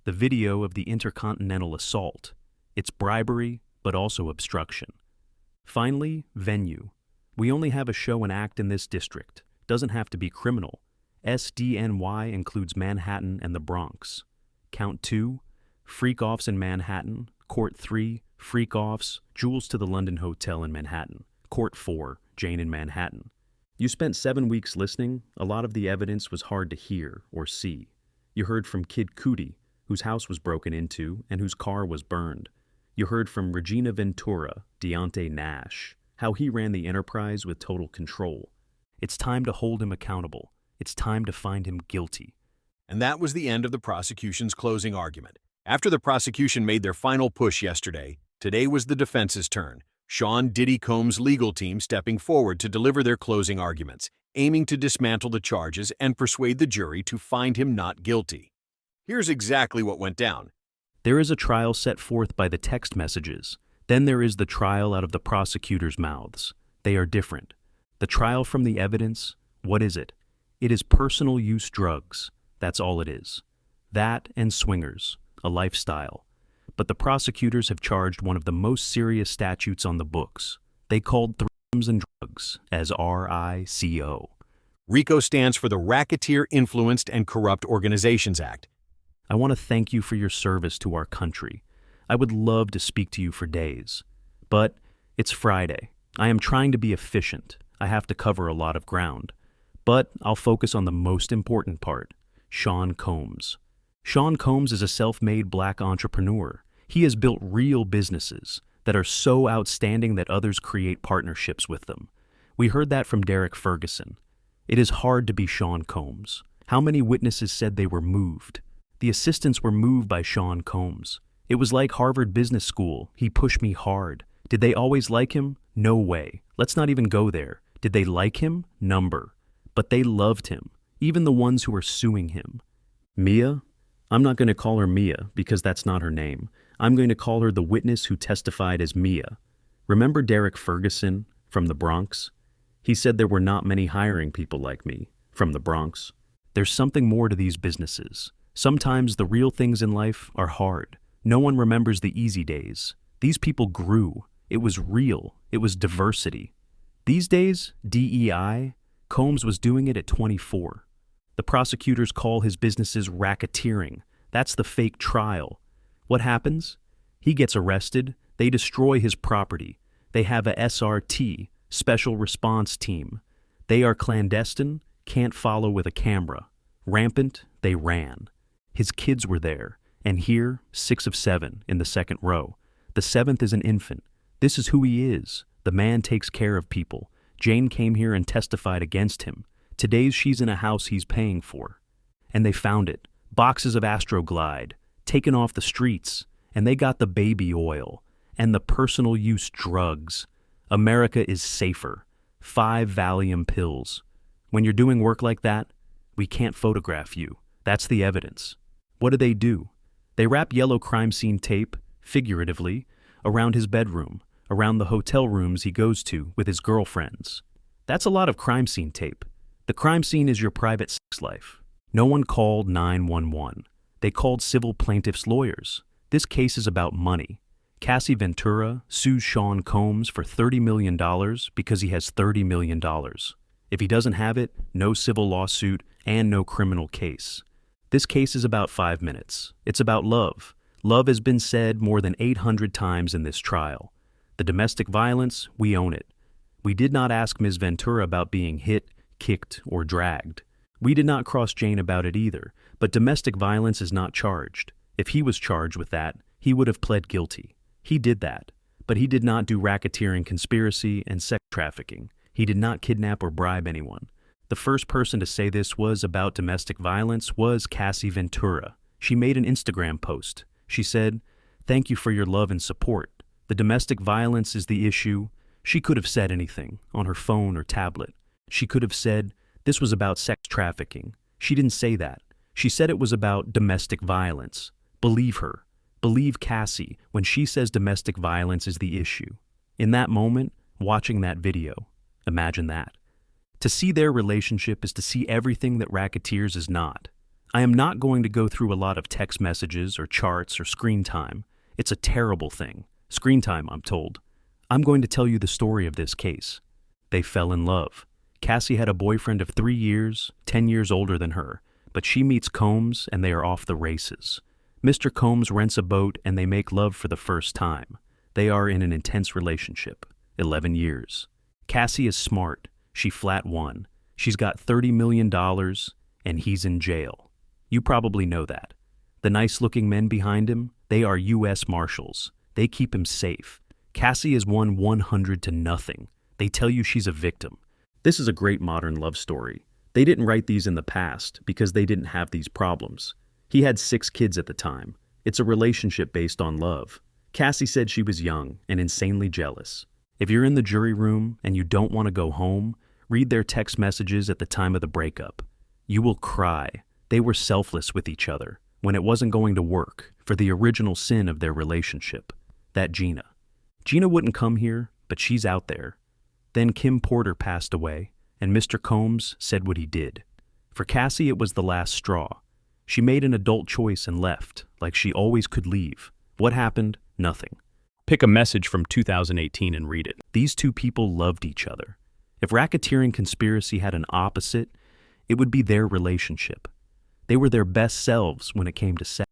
The video of the intercontinental assault. It's bribery, but also obstruction. Finally, venue. We only have a show and act in this district. Doesn't have to be criminal. SDNY includes Manhattan and the Bronx. Count 2, freak-offs in Manhattan. Court 3, freak-offs, Jules to the London Hotel in Manhattan. Court 4, Jane in Manhattan. You spent 7 weeks listening. A lot of the evidence was hard to hear or see. You heard from Kid Cudi, whose house was broken into and whose car was burned. You heard from Regina Ventura, Deontay Nash, how he ran the enterprise with total control. It's time to hold him accountable. It's time to find him guilty. And that was the end of the prosecution's closing argument. After the prosecution made their final push yesterday, today was the defense's turn. Sean Diddy Combs' legal team stepping forward to deliver their closing arguments, aiming to dismantle the charges and persuade the jury to find him not guilty. Here's exactly what went down. There is a trial set forth by the text messages. Then there is the trial out of the prosecutor's mouths. They are different. The trial from the evidence, what is it? It is personal use drugs. That's all it is. That and swingers, a lifestyle. But the prosecutors have charged one of the most serious statutes on the books. They called threesomes and drugs as RICO. RICO stands for the Racketeer Influenced and Corrupt Organizations Act. I want to thank you for your service to our country. I would love to speak to you for days. But it's Friday. I am trying to be efficient. I have to cover a lot of ground. But I'll focus on the most important part, Sean Combs. Sean Combs is a self-made black entrepreneur. He has built real businesses that are so outstanding that others create partnerships with them. We heard that from Derek Ferguson. It is hard to be Sean Combs. How many witnesses said they were moved? The assistants were moved by Sean Combs. It was like Harvard Business School. He pushed me hard. Did they always like him? No way. Let's not even go there. Did they like him? Number. But they loved him, even the ones who were suing him. Mia? I'm not going to call her Mia because that's not her name. I'm going to call her the witness who testified as Mia. Remember Derek Ferguson from the Bronx? He said there were not many hiring people like me from the Bronx. There's something more to these businesses. Sometimes the real things in life are hard. No one remembers the easy days. These people grew. It was real. It was diversity. These days, DEI, Combs was doing it at 24. The prosecutors call his businesses racketeering. That's the fake trial. What happens? He gets arrested. They destroy his property. They have a SRT, Special Response Team. They are clandestine, can't follow with a camera. Rampant, they ran. His kids were there. And here, 6 of 7 in the second row. The 7th is an infant. This is who he is. The man takes care of people. Jane came here and testified against him. Today she's in a house he's paying for. And they found it. Boxes of Astroglide, taken off the streets. And they got the baby oil. And the personal use drugs. America is safer. 5 Valium pills. When you're doing work like that, we can't photograph you. That's the evidence. What do? They wrap yellow crime scene tape, figuratively, around his bedroom, around the hotel rooms he goes to with his girlfriends. That's a lot of crime scene tape. The crime scene is your private sex life. No one called 911. They called civil plaintiffs' lawyers. This case is about money. Cassie Ventura sues Sean Combs for $30 million because he has $30 million. If he doesn't have it, no civil lawsuit and no criminal case. This case is about 5 minutes. It's about love. Love has been said more than 800 times in this trial. The domestic violence, we own it. We did not ask Ms. Ventura about being hit, kicked, or dragged. We did not cross Jane about it either, but domestic violence is not charged. If he was charged with that, he would have pled guilty. He did that, but he did not do racketeering, conspiracy, and sex trafficking. He did not kidnap or bribe anyone. The first person to say this was about domestic violence was Cassie Ventura. She made an Instagram post. She said, "Thank you for your love and support. The domestic violence is the issue." She could have said anything on her phone or tablet. She could have said this was about sex trafficking. She didn't say that. She said it was about domestic violence. Believe her. Believe Cassie when she says domestic violence is the issue. In that moment, watching that video, imagine that. To see their relationship is to see everything that racketeers is not. I am not going to go through a lot of text messages or charts or screen time. It's a terrible thing. Screen time, I'm told. I'm going to tell you the story of this case. They fell in love. Cassie had a boyfriend of 3 years, 10 years older than her, but she meets Combs and they are off the races. Mr. Combs rents a boat and they make love for the first time. They are in an intense relationship, 11 years. Cassie is smart. She flat won. She's got $30 million and he's in jail. You probably know that. The nice-looking men behind him, they are U.S. Marshals. They keep him safe. Cassie has won 100-0. They tell you she's a victim. This is a great modern love story. They didn't write these in the past because they didn't have these problems. He had 6 kids at the time. It's a relationship based on love. Cassie said she was young and insanely jealous. If you're in the jury room and you don't want to go home, read their text messages at the time of the breakup. You will cry. They were selfless with each other when it wasn't going to work for the original sin of their relationship. That Gina. Gina wouldn't come here, but she's out there. Then Kim Porter passed away, and Mr. Combs said what he did. For Cassie, it was the last straw. She made an adult choice and left, like she always could leave. What happened? Nothing. Pick a message from 2018 and read it. These two people loved each other. If racketeering conspiracy had an opposite, it would be their relationship. They were their best selves when it came to sex.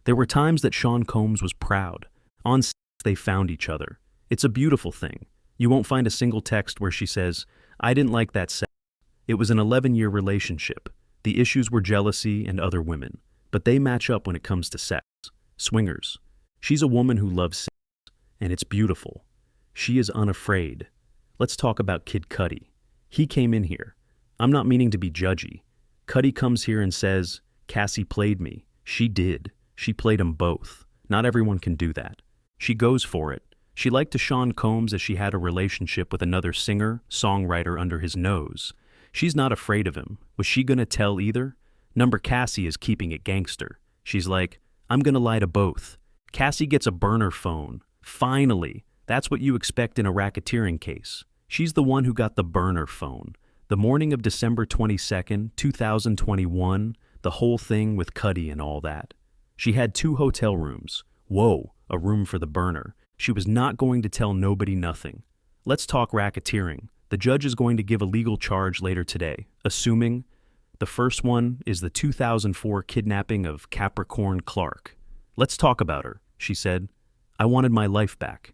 There were times that Sean Combs was proud. On sex, they found each other. It's a beautiful thing. You won't find a single text where she says, "I didn't like that sex." It was an 11-year relationship. The issues were jealousy and other women. but they match up when it comes to sex. Swingers. She's a woman who loves sex, and it's beautiful. She is unafraid. Let's talk about Kid Cudi. He came in here. I'm not meaning to be judgy. Cudi comes here and says, Cassie played me. She did. She played them both. Not everyone can do that. She goes for it. She liked to Sean Combs as she had a relationship with another singer, songwriter under his nose. She's not afraid of him. Was she gonna tell either? Number Cassie is keeping it gangster. She's like, I'm gonna lie to both. Cassie gets a burner phone. Finally. That's what you expect in a racketeering case. She's the one who got the burner phone. The morning of December 22nd, 2021, the whole thing with Cudi and all that. She had 2 hotel rooms. Whoa, a room for the burner. She was not going to tell nobody nothing. Let's talk racketeering. The judge is going to give a legal charge later today, assuming the first one is the 2004 kidnapping of Capricorn Clark. Let's talk about her, she said. I wanted my life back.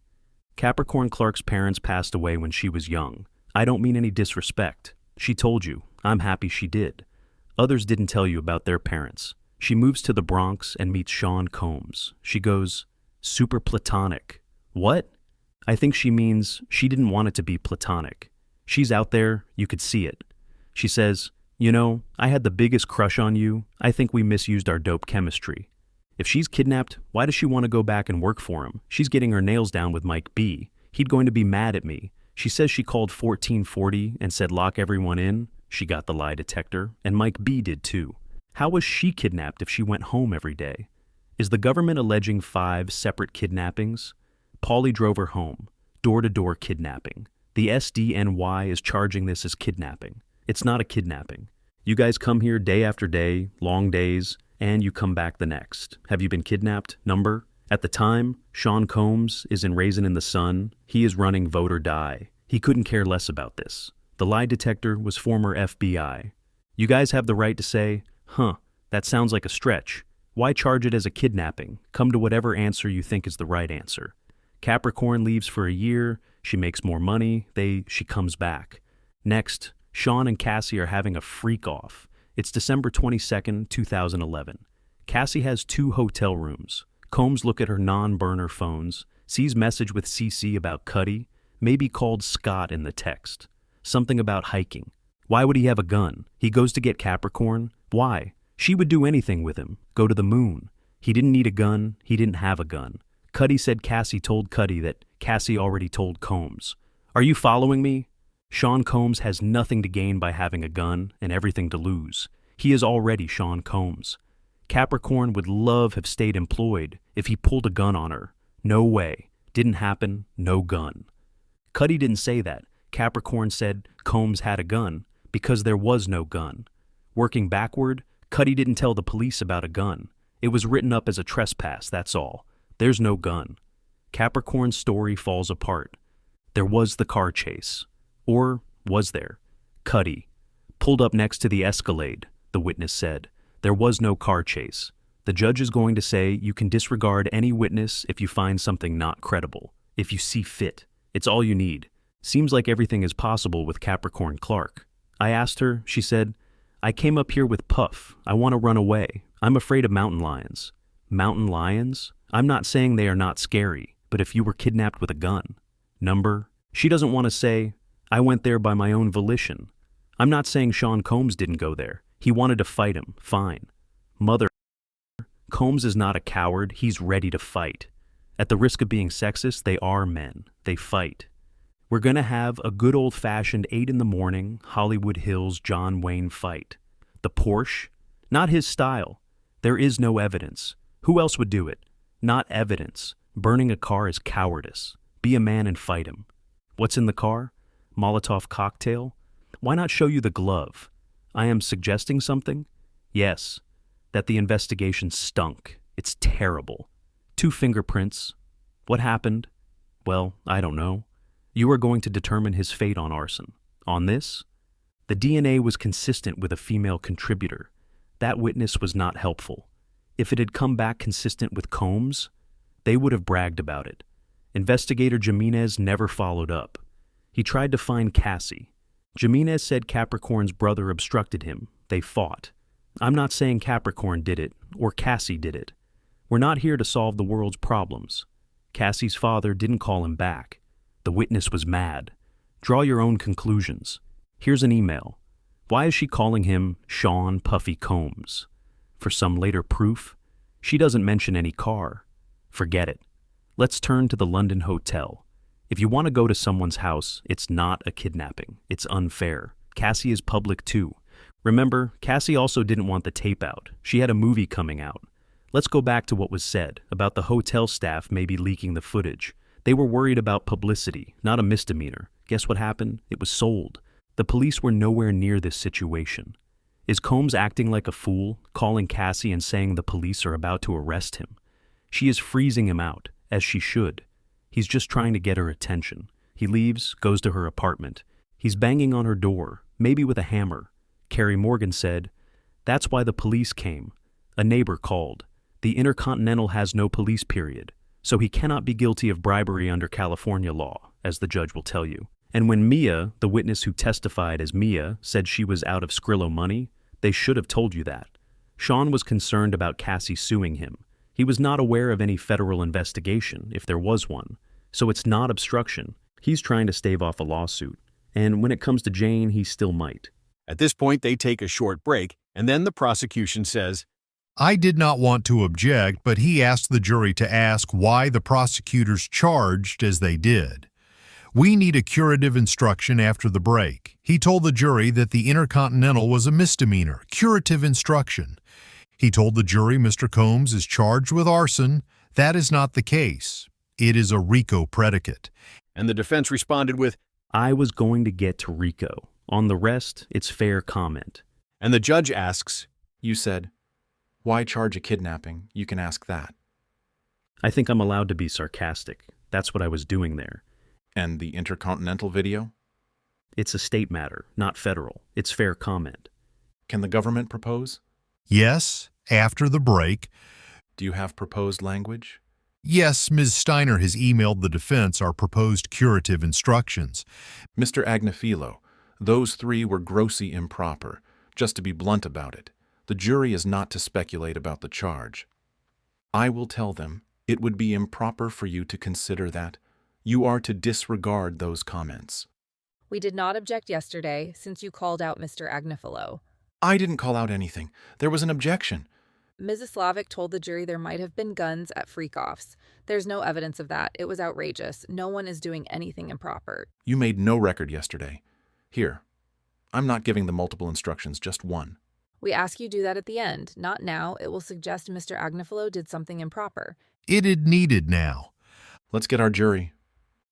Capricorn Clark's parents passed away when she was young. I don't mean any disrespect. She told you. I'm happy she did. Others didn't tell you about their parents. She moves to the Bronx and meets Sean Combs. She goes, super platonic. What? I think she means she didn't want it to be platonic. She's out there, you could see it. She says, you know, I had the biggest crush on you. I think we misused our dope chemistry. If she's kidnapped, why does she want to go back and work for him? She's getting her nails down with Mike B. He'd going to be mad at me. She says she called 1440 and said lock everyone in. She got the lie detector, and Mike B did too. How was she kidnapped if she went home every day? Is the government alleging 5 separate kidnappings? Paulie drove her home. Door-to-door kidnapping. The SDNY is charging this as kidnapping. It's not a kidnapping. You guys come here day after day, long days, and you come back the next. Have you been kidnapped? Number? At the time, Sean Combs is in Raisin in the Sun. He is running vote or die. He couldn't care less about this. The lie detector was former FBI. You guys have the right to say, that sounds like a stretch. Why charge it as a kidnapping? Come to whatever answer you think is the right answer. Capricorn leaves for a year. She makes more money. She comes back. Next, Sean and Cassie are having a freak-off. It's December 22nd, 2011. Cassie has 2 hotel rooms. Combs look at her non-burner phones, sees message with CC about Cudi, maybe called Scott in the text. Something about hiking. Why would he have a gun? He goes to get Capricorn. Why? She would do anything with him. Go to the moon. He didn't need a gun. He didn't have a gun. Cudi said Cassie told Cudi that Cassie already told Combs. Are you following me? Sean Combs has nothing to gain by having a gun and everything to lose. He is already Sean Combs. Capricorn would have stayed employed if he pulled a gun on her. No way. Didn't happen. No gun. Cudi didn't say that. Capricorn said Combs had a gun because there was no gun. Working backward, Cudi didn't tell the police about a gun. It was written up as a trespass, that's all. There's no gun. Capricorn's story falls apart. There was the car chase. Or was there? Cudi pulled up next to the Escalade, the witness said. There was no car chase. The judge is going to say you can disregard any witness if you find something not credible, if you see fit. It's all you need. Seems like everything is possible with Capricorn Clark. I asked her, she said, I came up here with Puff. I want to run away. I'm afraid of mountain lions. Mountain lions? I'm not saying they are not scary, but if you were kidnapped with a gun. Number? She doesn't want to say, I went there by my own volition. I'm not saying Sean Combs didn't go there. He wanted to fight him. Fine. Mother, Combs is not a coward. He's ready to fight. At the risk of being sexist, they are men. They fight. We're going to have a good old-fashioned 8 a.m, Hollywood Hills John Wayne fight. The Porsche? Not his style. There is no evidence. Who else would do it? Not evidence. Burning a car is cowardice. Be a man and fight him. What's in the car? Molotov cocktail? Why not show you the glove? I am suggesting something? Yes. That the investigation stunk. It's terrible. 2 fingerprints. What happened? Well, I don't know. You are going to determine his fate on arson. On this? The DNA was consistent with a female contributor. That witness was not helpful. If it had come back consistent with Combs, they would have bragged about it. Investigator Jimenez never followed up. He tried to find Cassie. Jimenez said Capricorn's brother obstructed him. They fought. I'm not saying Capricorn did it or Cassie did it. We're not here to solve the world's problems. Cassie's father didn't call him back. The witness was mad. Draw your own conclusions. Here's an email. Why is she calling him Sean Puffy Combs? For some later proof? She doesn't mention any car. Forget it. Let's turn to the London hotel. If you want to go to someone's house, it's not a kidnapping. It's unfair. Cassie is public too. Remember, Cassie also didn't want the tape out. She had a movie coming out. Let's go back to what was said about the hotel staff maybe leaking the footage. They were worried about publicity, not a misdemeanor. Guess what happened? It was sold. The police were nowhere near this situation. Is Combs acting like a fool, calling Cassie and saying the police are about to arrest him? She is freezing him out, as she should. He's just trying to get her attention. He leaves, goes to her apartment. He's banging on her door, maybe with a hammer. Carrie Morgan said, "That's why the police came. A neighbor called. The Intercontinental has no police period, so he cannot be guilty of bribery under California law, as the judge will tell you." And when Mia, the witness who testified as Mia, said she was out of Skrillo money, they should have told you that. Sean was concerned about Cassie suing him. He was not aware of any federal investigation, if there was one. So it's not obstruction. He's trying to stave off a lawsuit. And when it comes to Jane, he still might. At this point, they take a short break, and then the prosecution says, I did not want to object, but he asked the jury to ask why the prosecutors charged as they did. We need a curative instruction after the break. He told the jury that the Intercontinental was a misdemeanor, curative instruction. He told the jury Mr. Combs is charged with arson. That is not the case. It is a RICO predicate. And the defense responded with, I was going to get to RICO. On the rest, it's fair comment. and the judge asks, You said, why charge a kidnapping? You can ask that. I think I'm allowed to be sarcastic. That's what I was doing there. And the Intercontinental video? It's a state matter, not federal. It's fair comment. Can the government propose? Yes, after the break. Do you have proposed language? Yes, Ms. Steiner has emailed the defense our proposed curative instructions. Mr. Agnifilo, those three were grossly improper. Just to be blunt about it, the jury is not to speculate about the charge. I will tell them it would be improper for you to consider that. You are to disregard those comments. We did not object yesterday since you called out Mr. Agnifilo. I didn't call out anything. There was an objection. Mrs. Slavic told the jury there might have been guns at freak-offs. There's no evidence of that. It was outrageous. No one is doing anything improper. You made no record yesterday. Here, I'm not giving the multiple instructions, just one. We ask you do that at the end, not now. It will suggest Mr. Agnifilo did something improper. It is needed now. Let's get our jury.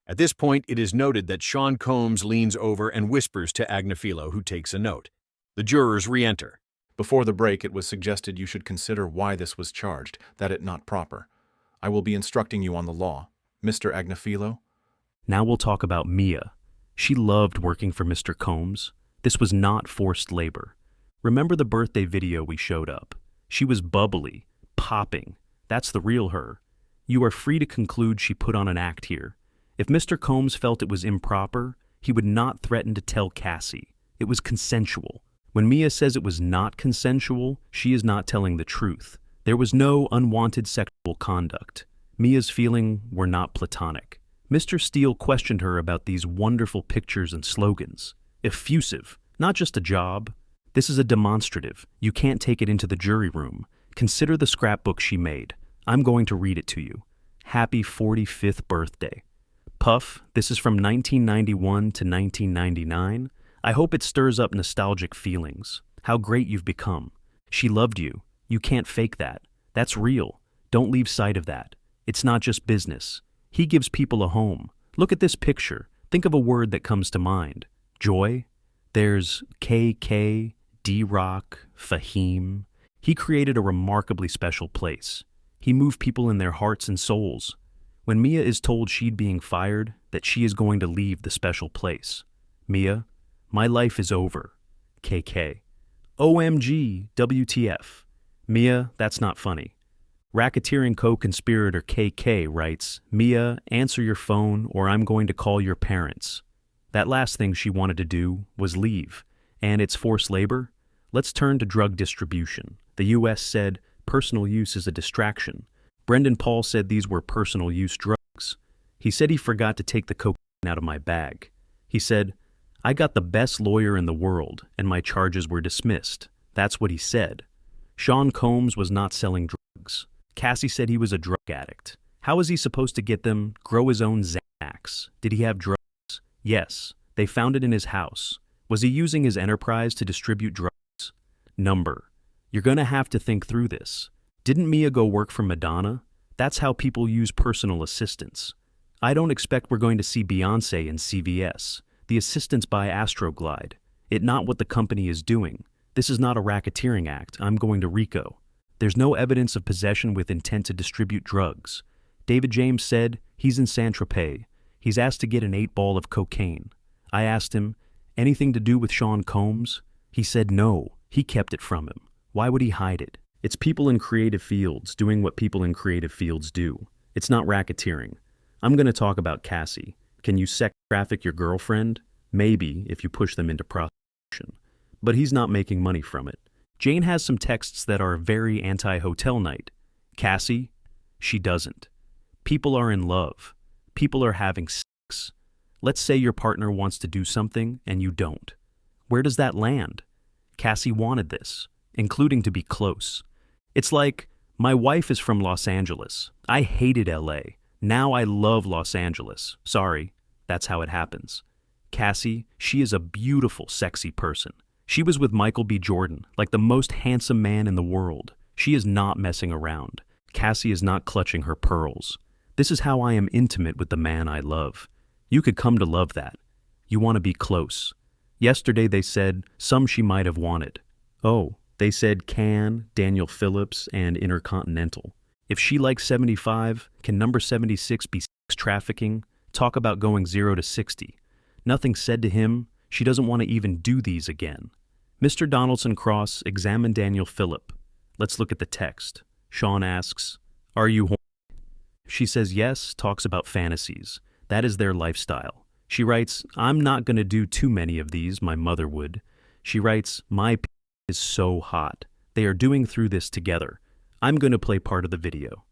At this point, it is noted that Sean Combs leans over and whispers to Agnifilo, who takes a note. The jurors re-enter. Before the break, it was suggested you should consider why this was charged, that it not proper. I will be instructing you on the law. Mr. Agnifilo? Now we'll talk about Mia. She loved working for Mr. Combs. This was not forced labor. Remember the birthday video we showed up? She was bubbly, popping. That's the real her. You are free to conclude she put on an act here. If Mr. Combs felt it was improper, he would not threaten to tell Cassie. It was consensual. When Mia says it was not consensual, she is not telling the truth. There was no unwanted sexual conduct. Mia's feelings were not platonic. Mr. Steele questioned her about these wonderful pictures and slogans. Effusive, not just a job. This is a demonstrative. You can't take it into the jury room. Consider the scrapbook she made. I'm going to read it to you. Happy 45th birthday. Puff, this is from 1991 to 1999. I hope it stirs up nostalgic feelings. How great you've become. She loved you. You can't fake that. That's real. Don't leave sight of that. It's not just business. He gives people a home. Look at this picture. Think of a word that comes to mind. Joy. There's KK, D-Rock, Fahim. He created a remarkably special place. He moved people in their hearts and souls. When Mia is told she'd being fired, that she is going to leave the special place. Mia, my life is over. KK. OMG, WTF. Mia, that's not funny. Racketeering co-conspirator KK writes, Mia, answer your phone or I'm going to call your parents. That last thing she wanted to do was leave. And it's forced labor? Let's turn to drug distribution. The U.S. said personal use is a distraction. Brendan Paul said these were personal use drugs. He said he forgot to take the cocaine out of my bag. He said, I got the best lawyer in the world, and my charges were dismissed. That's what he said. Sean Combs was not selling drugs. Cassie said he was a drug addict. How was he supposed to get them? Grow his own Xanax? Did he have drugs? Yes. They found it in his house. Was he using his enterprise to distribute drugs? Number. You're gonna have to think through this. Didn't Mia go work for Madonna? That's how people use personal assistants. I don't expect we're going to see Beyoncé in CVS. The assistants buy Astroglide. It's not what the company is doing. This is not a racketeering act. I'm going to RICO. There's no evidence of possession with intent to distribute drugs. David James said he's in Saint-Tropez. He's asked to get an 8-ball of cocaine. I asked him, anything to do with Sean Combs? He said no, he kept it from him. Why would he hide it? It's people in creative fields doing what people in creative fields do. It's not racketeering. I'm going to talk about Cassie. Can you sex traffic your girlfriend? Maybe, if you push them into prostitution. But he's not making money from it. Jane has some texts that are very anti-hotel night. Cassie, she doesn't. People are in love. People are having sex. Let's say your partner wants to do something and you don't. Where does that land? Cassie wanted this, including to be close. It's like, my wife is from Los Angeles. I hated LA. Now I love Los Angeles. Sorry, that's how it happens. Cassie, she is a beautiful, sexy person. She was with Michael B. Jordan, like the most handsome man in the world. She is not messing around. Cassie is not clutching her pearls. This is how I am intimate with the man I love. You could come to love that. You want to be close. Yesterday they said some she might have wanted. Oh, they said Can, Daniel Phillips, and Intercontinental. If she likes 75, can number 76 be sex trafficking? Talk about going 0 to 60. Nothing said to him. She doesn't want to even do these again. Mr. Donaldson Cross examined Daniel Phillip. Let's look at the text. Sean asks, are you horny? She says yes, talks about fantasies. That is their lifestyle. She writes, I'm not going to do too many of these, my mother would. She writes, my p is so hot. They are doing through this together. I'm going to play part of the video.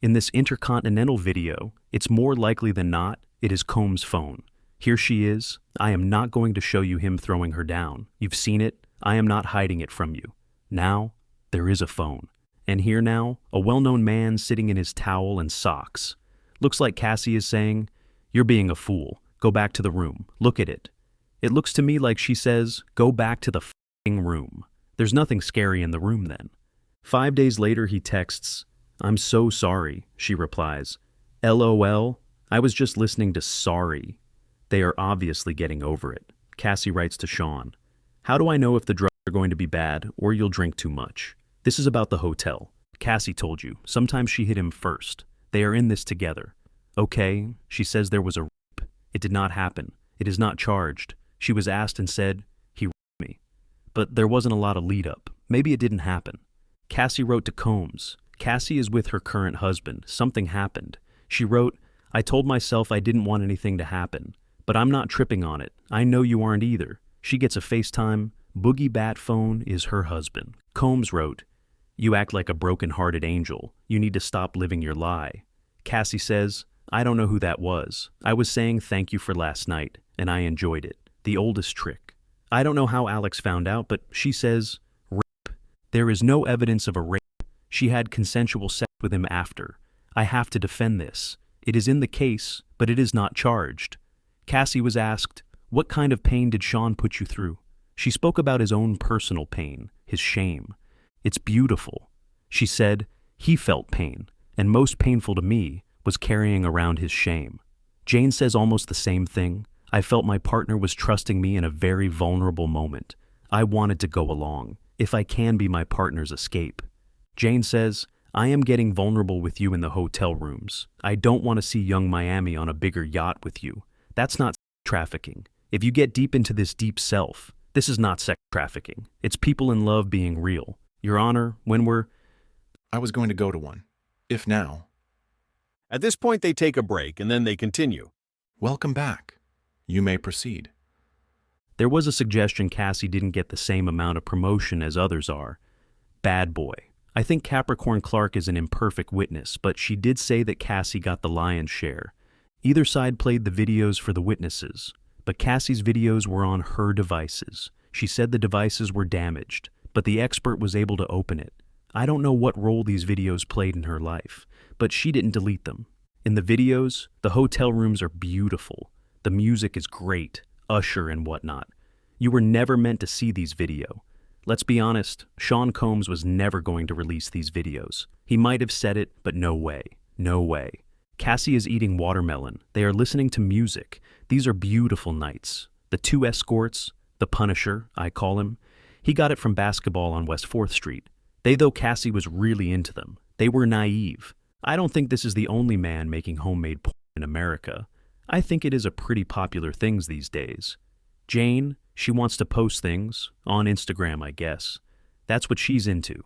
In this Intercontinental video, it's more likely than not, it is Combs' phone. Here she is. I am not going to show you him throwing her down. You've seen it. I am not hiding it from you. Now, there is a phone. And here now, a well-known man sitting in his towel and socks. Looks like Cassie is saying, you're being a fool. Go back to the room. Look at it. It looks to me like she says, go back to the f***ing room. There's nothing scary in the room then. 5 days later he texts, I'm so sorry, she replies. LOL, I was just listening to sorry. They are obviously getting over it. Cassie writes to Sean, how do I know if the drugs are going to be bad or you'll drink too much? This is about the hotel. Cassie told you, sometimes she hit him first. They are in this together. Okay, she says there was a rape. It did not happen. It is not charged. She was asked and said, he raped me. But there wasn't a lot of lead up. Maybe it didn't happen. Cassie wrote to Combs. Cassie is with her current husband. Something happened. She wrote, I told myself I didn't want anything to happen. But I'm not tripping on it. I know you aren't either. She gets a FaceTime. Boogie Bat phone is her husband. Combs wrote, you act like a broken-hearted angel. You need to stop living your lie. Cassie says, I don't know who that was. I was saying thank you for last night, and I enjoyed it. The oldest trick. I don't know how Alex found out, but she says, rape. There is no evidence of a rape. She had consensual sex with him after. I have to defend this. It is in the case, but it is not charged. Cassie was asked, what kind of pain did Sean put you through? She spoke about his own personal pain, his shame. It's beautiful. She said, he felt pain, and most painful to me was carrying around his shame. Jane says almost the same thing. I felt my partner was trusting me in a very vulnerable moment. I wanted to go along, if I can be my partner's escape. Jane says, I am getting vulnerable with you in the hotel rooms. I don't want to see young Miami on a bigger yacht with you. That's not trafficking. If you get deep into this deep self, this is not sex trafficking. It's people in love being real. Your Honor, when we're... I was going to go to one. If now. At this point, they take a break and then they continue. Welcome back. You may proceed. There was a suggestion Cassie didn't get the same amount of promotion as others are. Bad boy. I think Capricorn Clark is an imperfect witness, but she did say that Cassie got the lion's share. Either side played the videos for the witnesses, but Cassie's videos were on her devices. She said the devices were damaged, but the expert was able to open it. I don't know what role these videos played in her life, but she didn't delete them. In the videos, the hotel rooms are beautiful. The music is great, Usher and whatnot. You were never meant to see these videos. Let's be honest, Sean Combs was never going to release these videos. He might have said it, but no way. No way. Cassie is eating watermelon. They are listening to music. These are beautiful nights. The two escorts, the Punisher, I call him, he got it from basketball on West 4th Street. Though Cassie was really into them. They were naive. I don't think this is the only man making homemade porn in America. I think it is a pretty popular thing these days. Jane, she wants to post things, on Instagram I guess. That's what she's into.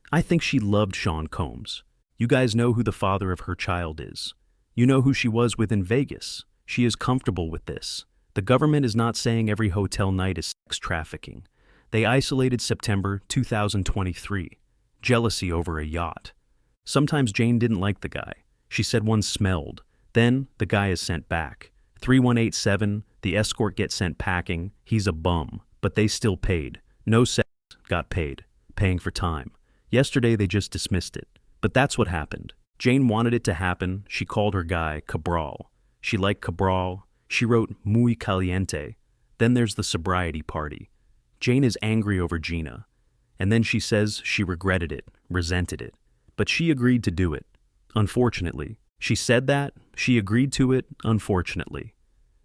I think she loved Sean Combs. You guys know who the father of her child is. You know who she was with in Vegas. She is comfortable with this. The government is not saying every hotel night is sex trafficking. They isolated September 2023. Jealousy over a yacht. Sometimes Jane didn't like the guy. She said one smelled. Then the guy is sent back. 3187, the escort gets sent packing. He's a bum, but they still paid. No sex, got paid. Paying for time. Yesterday they just dismissed it. But that's what happened. Jane wanted it to happen. She called her guy Cabral. She liked Cabral. She wrote muy caliente. Then there's the sobriety party. Jane is angry over Gina. And then she says she regretted it, resented it. But she agreed to do it. Unfortunately. She said that. She agreed to it, unfortunately.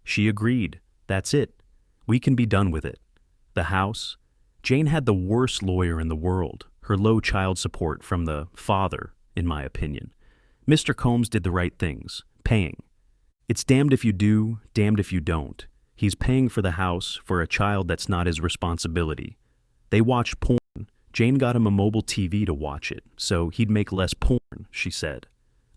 She agreed. That's it. We can be done with it. The house. Jane had the worst lawyer in the world. Her low child support from the father, in my opinion. Mr. Combs did the right things. Paying. It's damned if you do, damned if you don't. He's paying for the house for a child that's not his responsibility. They watched porn. Jane got him a mobile TV to watch it, so he'd make less porn, she said.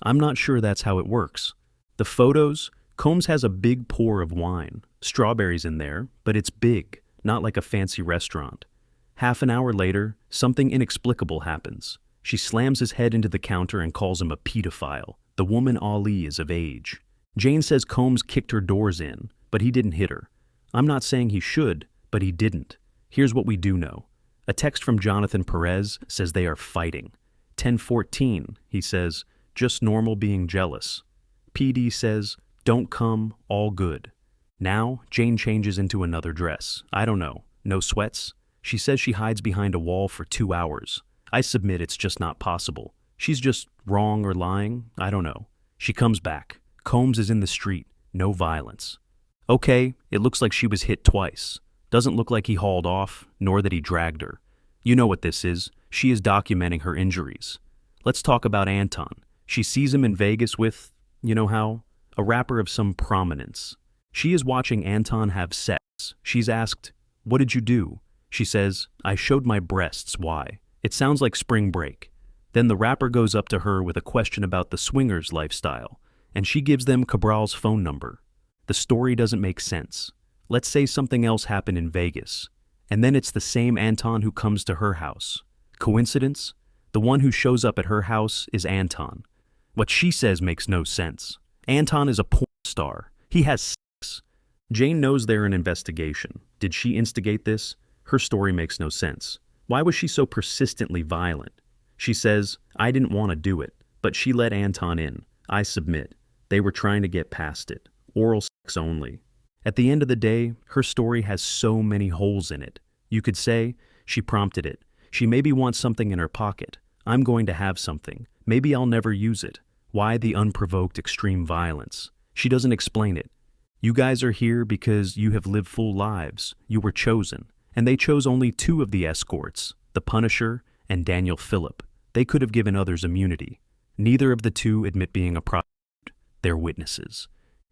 I'm not sure that's how it works. The photos, Combs has a big pour of wine. Strawberries in there, but it's big, not like a fancy restaurant. Half an hour later, something inexplicable happens. She slams his head into the counter and calls him a pedophile. The woman Ali is of age. Jane says Combs kicked her doors in, but he didn't hit her. I'm not saying he should, but he didn't. Here's what we do know. A text from Jonathan Perez says they are fighting. 10:14, he says, just normal being jealous. PD says, don't come, all good. Now, Jane changes into another dress. I don't know. No sweats? She says she hides behind a wall for 2 hours. I submit it's just not possible. She's just wrong or lying. I don't know. She comes back. Combs is in the street. No violence. Okay, it looks like she was hit twice. Doesn't look like he hauled off, nor that he dragged her. You know what this is. She is documenting her injuries. Let's talk about Anton. She sees him in Vegas with, you know how, a rapper of some prominence. She is watching Anton have sex. She's asked, what did you do? She says, I showed my breasts. Why? It sounds like spring break. Then the rapper goes up to her with a question about the swingers lifestyle, and she gives them Cabral's phone number. The story doesn't make sense. Let's say something else happened in Vegas, and then it's the same Anton who comes to her house. Coincidence? The one who shows up at her house is Anton. What she says makes no sense. Anton is a porn star. He has sex. Jane knows they're an investigation. Did she instigate this? Her story makes no sense. Why was she so persistently violent? She says, I didn't want to do it, but she let Anton in. I submit. They were trying to get past it. Oral sex only. At the end of the day, her story has so many holes in it. You could say, she prompted it. She maybe wants something in her pocket. I'm going to have something. Maybe I'll never use it. Why the unprovoked extreme violence? She doesn't explain it. You guys are here because you have lived full lives. You were chosen. And they chose only 2 of the escorts, the Punisher and Daniel Phillip. They could have given others immunity. Neither of the 2 admit being a prostitute. They're witnesses.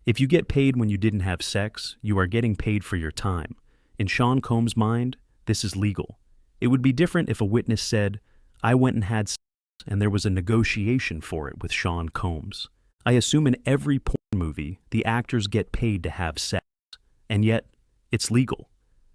If you get paid when you didn't have sex, you are getting paid for your time. In Sean Combs' mind, this is legal. It would be different if a witness said, I went and had sex, and there was a negotiation for it with Sean Combs. I assume in every porn movie, the actors get paid to have sex. And yet, it's legal.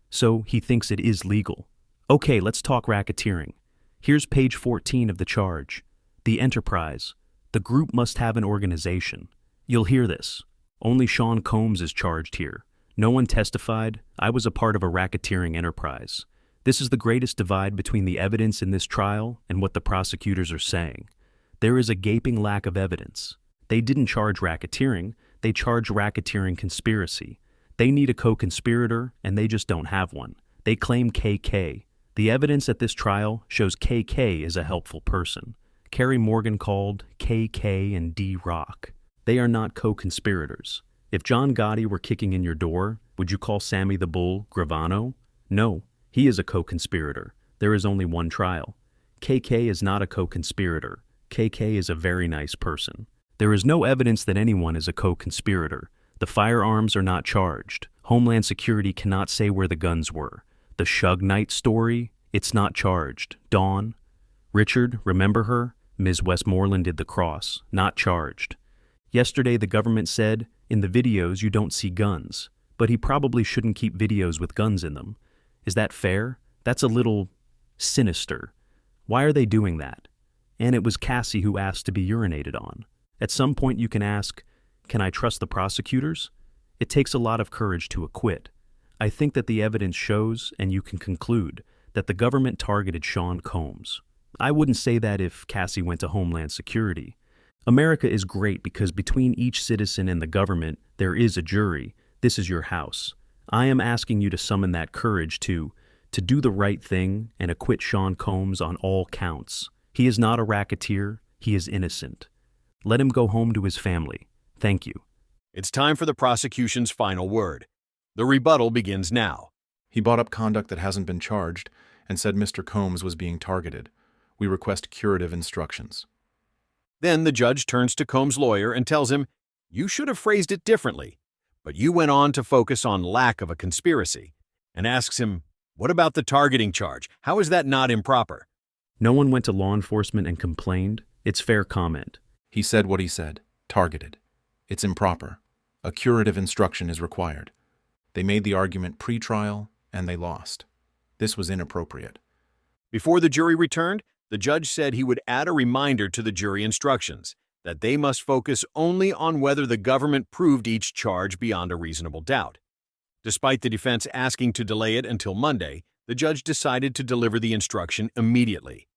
so he thinks it is legal. Okay, let's talk racketeering. Here's page 14 of the charge. The enterprise. The group must have an organization. You'll hear this. Only Sean Combs is charged here. No one testified. I was a part of a racketeering enterprise. This is the greatest divide between the evidence in this trial and what the prosecutors are saying. There is a gaping lack of evidence. They didn't charge racketeering, they charged racketeering conspiracy. They need a co-conspirator, and they just don't have one. They claim KK. The evidence at this trial shows KK is a helpful person. Kerry Morgan called KK and D Rock. They are not co-conspirators. If John Gotti were kicking in your door, would you call Sammy the Bull Gravano? No, he is a co-conspirator. There is only one trial. KK is not a co-conspirator. KK is a very nice person. There is no evidence that anyone is a co-conspirator. The firearms are not charged. Homeland Security cannot say where the guns were. The Shug Knight story, it's not charged. Dawn, Richard, remember her? Ms. Westmoreland did the cross, not charged. Yesterday the government said, in the videos you don't see guns, but he probably shouldn't keep videos with guns in them. Is that fair? That's a little sinister. Why are they doing that? And it was Cassie who asked to be urinated on. At some point you can ask, can I trust the prosecutors? It takes a lot of courage to acquit. I think that the evidence shows, and you can conclude, that the government targeted Sean Combs. I wouldn't say that if Cassie went to Homeland Security. America is great because between each citizen and the government, there is a jury. This is your house. I am asking you to summon that courage to do the right thing and acquit Sean Combs on all counts. He is not a racketeer. He is innocent. Let him go home to his family. Thank you. It's time for the prosecution's final word. The rebuttal begins now. He brought up conduct that hasn't been charged and said Mr. Combs was being targeted. We request curative instructions. Then the judge turns to Combs' lawyer and tells him, you should have phrased it differently, but you went on to focus on lack of a conspiracy, and asks him, what about the targeting charge? How is that not improper? No one went to law enforcement and complained. It's fair comment. He said what he said. Targeted. It's improper. A curative instruction is required. They made the argument pre-trial, and they lost. This was inappropriate. Before the jury returned, the judge said he would add a reminder to the jury instructions that they must focus only on whether the government proved each charge beyond a reasonable doubt. Despite the defense asking to delay it until Monday, the judge decided to deliver the instruction immediately.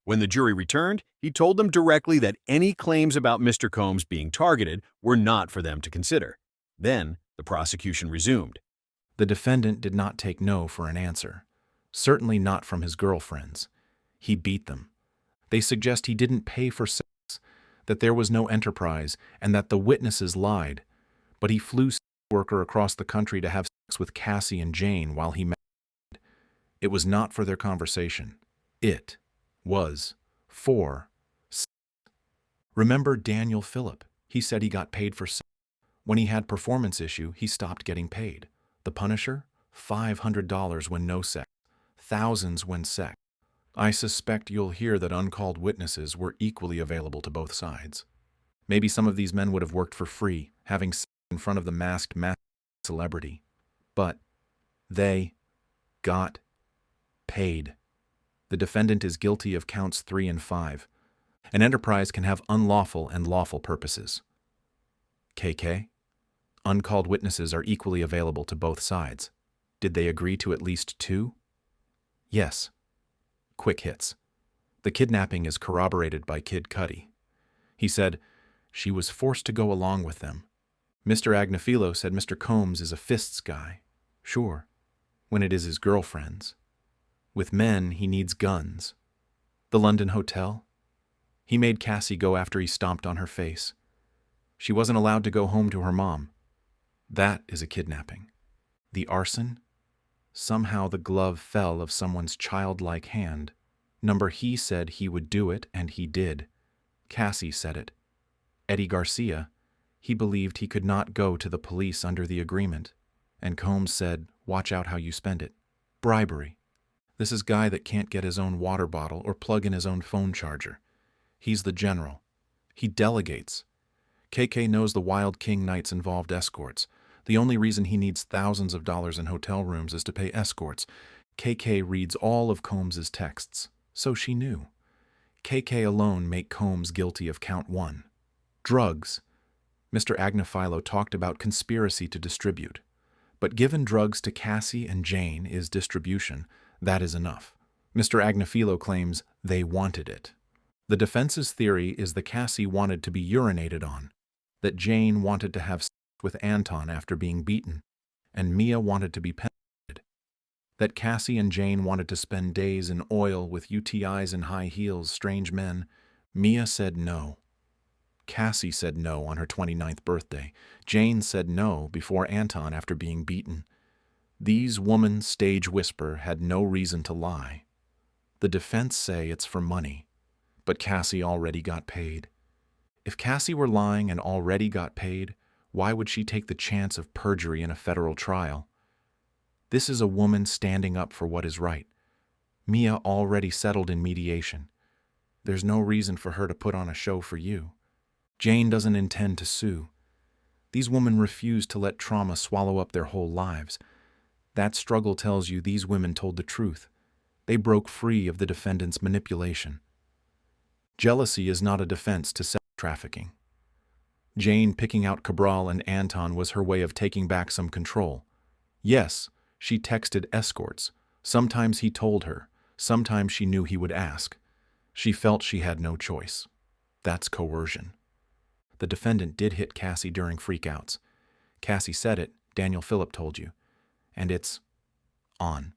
When the jury returned, he told them directly that any claims about Mr. Combs being targeted were not for them to consider. Then, the prosecution resumed. The defendant did not take no for an answer. Certainly not from his girlfriends. He beat them. They suggest he didn't pay for sex, that there was no enterprise, and that the witnesses lied. But he flew a sex worker across the country to have sex with Cassie and Jane while he married. It was not for their conversation. It was for sex. Remember Daniel Phillip? He said he got paid for sex. When he had performance issue, he stopped getting paid. The Punisher? $500 when no sex. Thousands when sex. I suspect you'll hear that uncalled witnesses were equally available to both sides. Maybe some of these men would have worked for free, having sex in front of the masked celebrity. But they got paid. The defendant is guilty of counts 3 and 5. An enterprise can have unlawful and lawful purposes. KK? Uncalled witnesses are equally available to both sides. Did they agree to at least 2? Yes. Quick hits. The kidnapping is corroborated by Kid Cudi. He said, she was forced to go along with them. Mr. Agnifilo said Mr. Combs is a fists guy. Sure, when it is his girlfriends. With men, he needs guns. The London hotel? He made Cassie go after he stomped on her face. She wasn't allowed to go home to her mom. That is a kidnapping. The arson? Somehow the glove fell of someone's childlike hand. He said he would do it, and he did. Cassie said it. Eddie Garcia, he believed he could not go to the police under the agreement. And Combs said, watch out how you spend it. Bribery. This is guy that can't get his own water bottle or plug in his own phone charger. He's the general. He delegates. KK knows the Wild King Knights involved escorts. The only reason he needs thousands of dollars in hotel rooms is to pay escorts. KK reads all of Combs's texts, so she knew. KK alone made Combs guilty of count 1. Drugs. Mr. Agnifilo talked about conspiracy to distribute. But given drugs to Cassie and Jane is distribution, that is enough. Mr. Agnifilo claims they wanted it. The defense's theory is that Cassie wanted to be urinated on, that Jane wanted to have sex with Anton after being beaten, and Mia wanted to be penetrated. That Cassie and Jane wanted to spend days in oil with UTIs and high heels, strange men. Mia said no. Cassie said no on her 29th birthday. Jane said no before Anton after being beaten. These women, stage whisper, had no reason to lie. The defense say it's for money, but Cassie already got paid. If Cassie were lying and already got paid, why would she take the chance of perjury in a federal trial? This is a woman standing up for what is right. Mia already settled in mediation. There's no reason for her to put on a show for you. Jane doesn't intend to sue. These women refuse to let trauma swallow up their whole lives. That struggle tells you these women told the truth. They broke free of the defendant's manipulation. Jealousy is not a defense to sex trafficking. Jane picking out Cabral and Anton was her way of taking back some control. Yes, she texted escorts. Sometimes he told her. Sometimes she knew he would ask. She felt she had no choice. That's coercion. The defendant did hit Cassie during freakouts. Cassie said it, Daniel Phillip told you. And it's on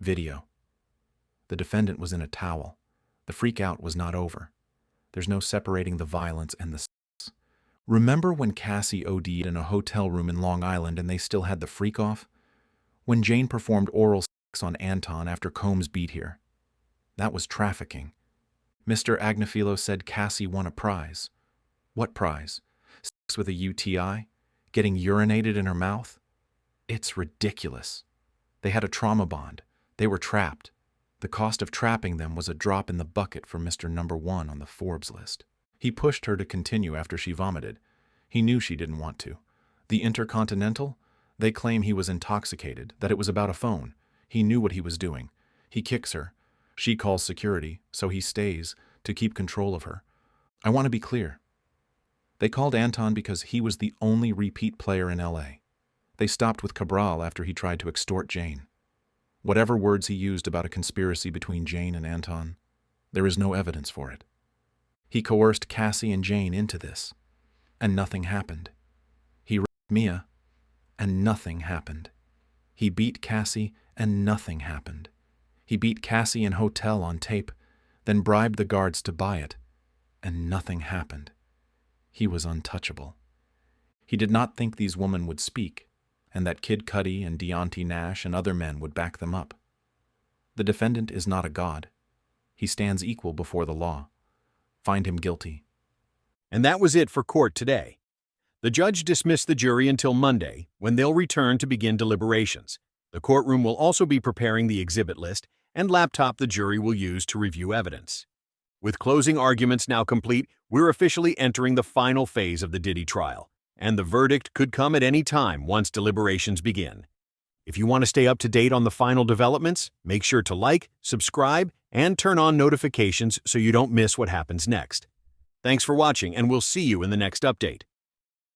video. The defendant was in a towel. The freakout was not over. There's no separating the violence and the sex. Remember when Cassie OD'd in a hotel room in Long Island and they still had the freak-off? When Jane performed oral sex on Anton after Combs beat here? That was trafficking. Mr. Agnifilo said Cassie won a prize. What prize? Sex with a UTI? Getting urinated in her mouth? It's ridiculous. They had a trauma bond. They were trapped. The cost of trapping them was a drop in the bucket for Mr. Number 1 on the Forbes list. He pushed her to continue after she vomited. He knew she didn't want to. The Intercontinental? They claim he was intoxicated, that it was about a phone. He knew what he was doing. He kicks her. She calls security, so he stays to keep control of her. I want to be clear. They called Anton because he was the only repeat player in LA. They stopped with Cabral after he tried to extort Jane. Whatever words he used about a conspiracy between Jane and Anton, there is no evidence for it. He coerced Cassie and Jane into this, and nothing happened. He raped Mia, and nothing happened. He beat Cassie, and nothing happened. He beat Cassie in hotel on tape, then bribed the guards to buy it, and nothing happened. He was untouchable. He did not think these women would speak, and that Kid Cudi and Deontay Nash and other men would back them up. The defendant is not a god. He stands equal before the law. Find him guilty. And that was it for court today. The judge dismissed the jury until Monday, when they'll return to begin deliberations. The courtroom will also be preparing the exhibit list and laptop the jury will use to review evidence. With closing arguments now complete, we're officially entering the final phase of the Diddy trial, and the verdict could come at any time once deliberations begin. If you want to stay up to date on the final developments, make sure to like, subscribe, and turn on notifications so you don't miss what happens next. Thanks for watching, and we'll see you in the next update.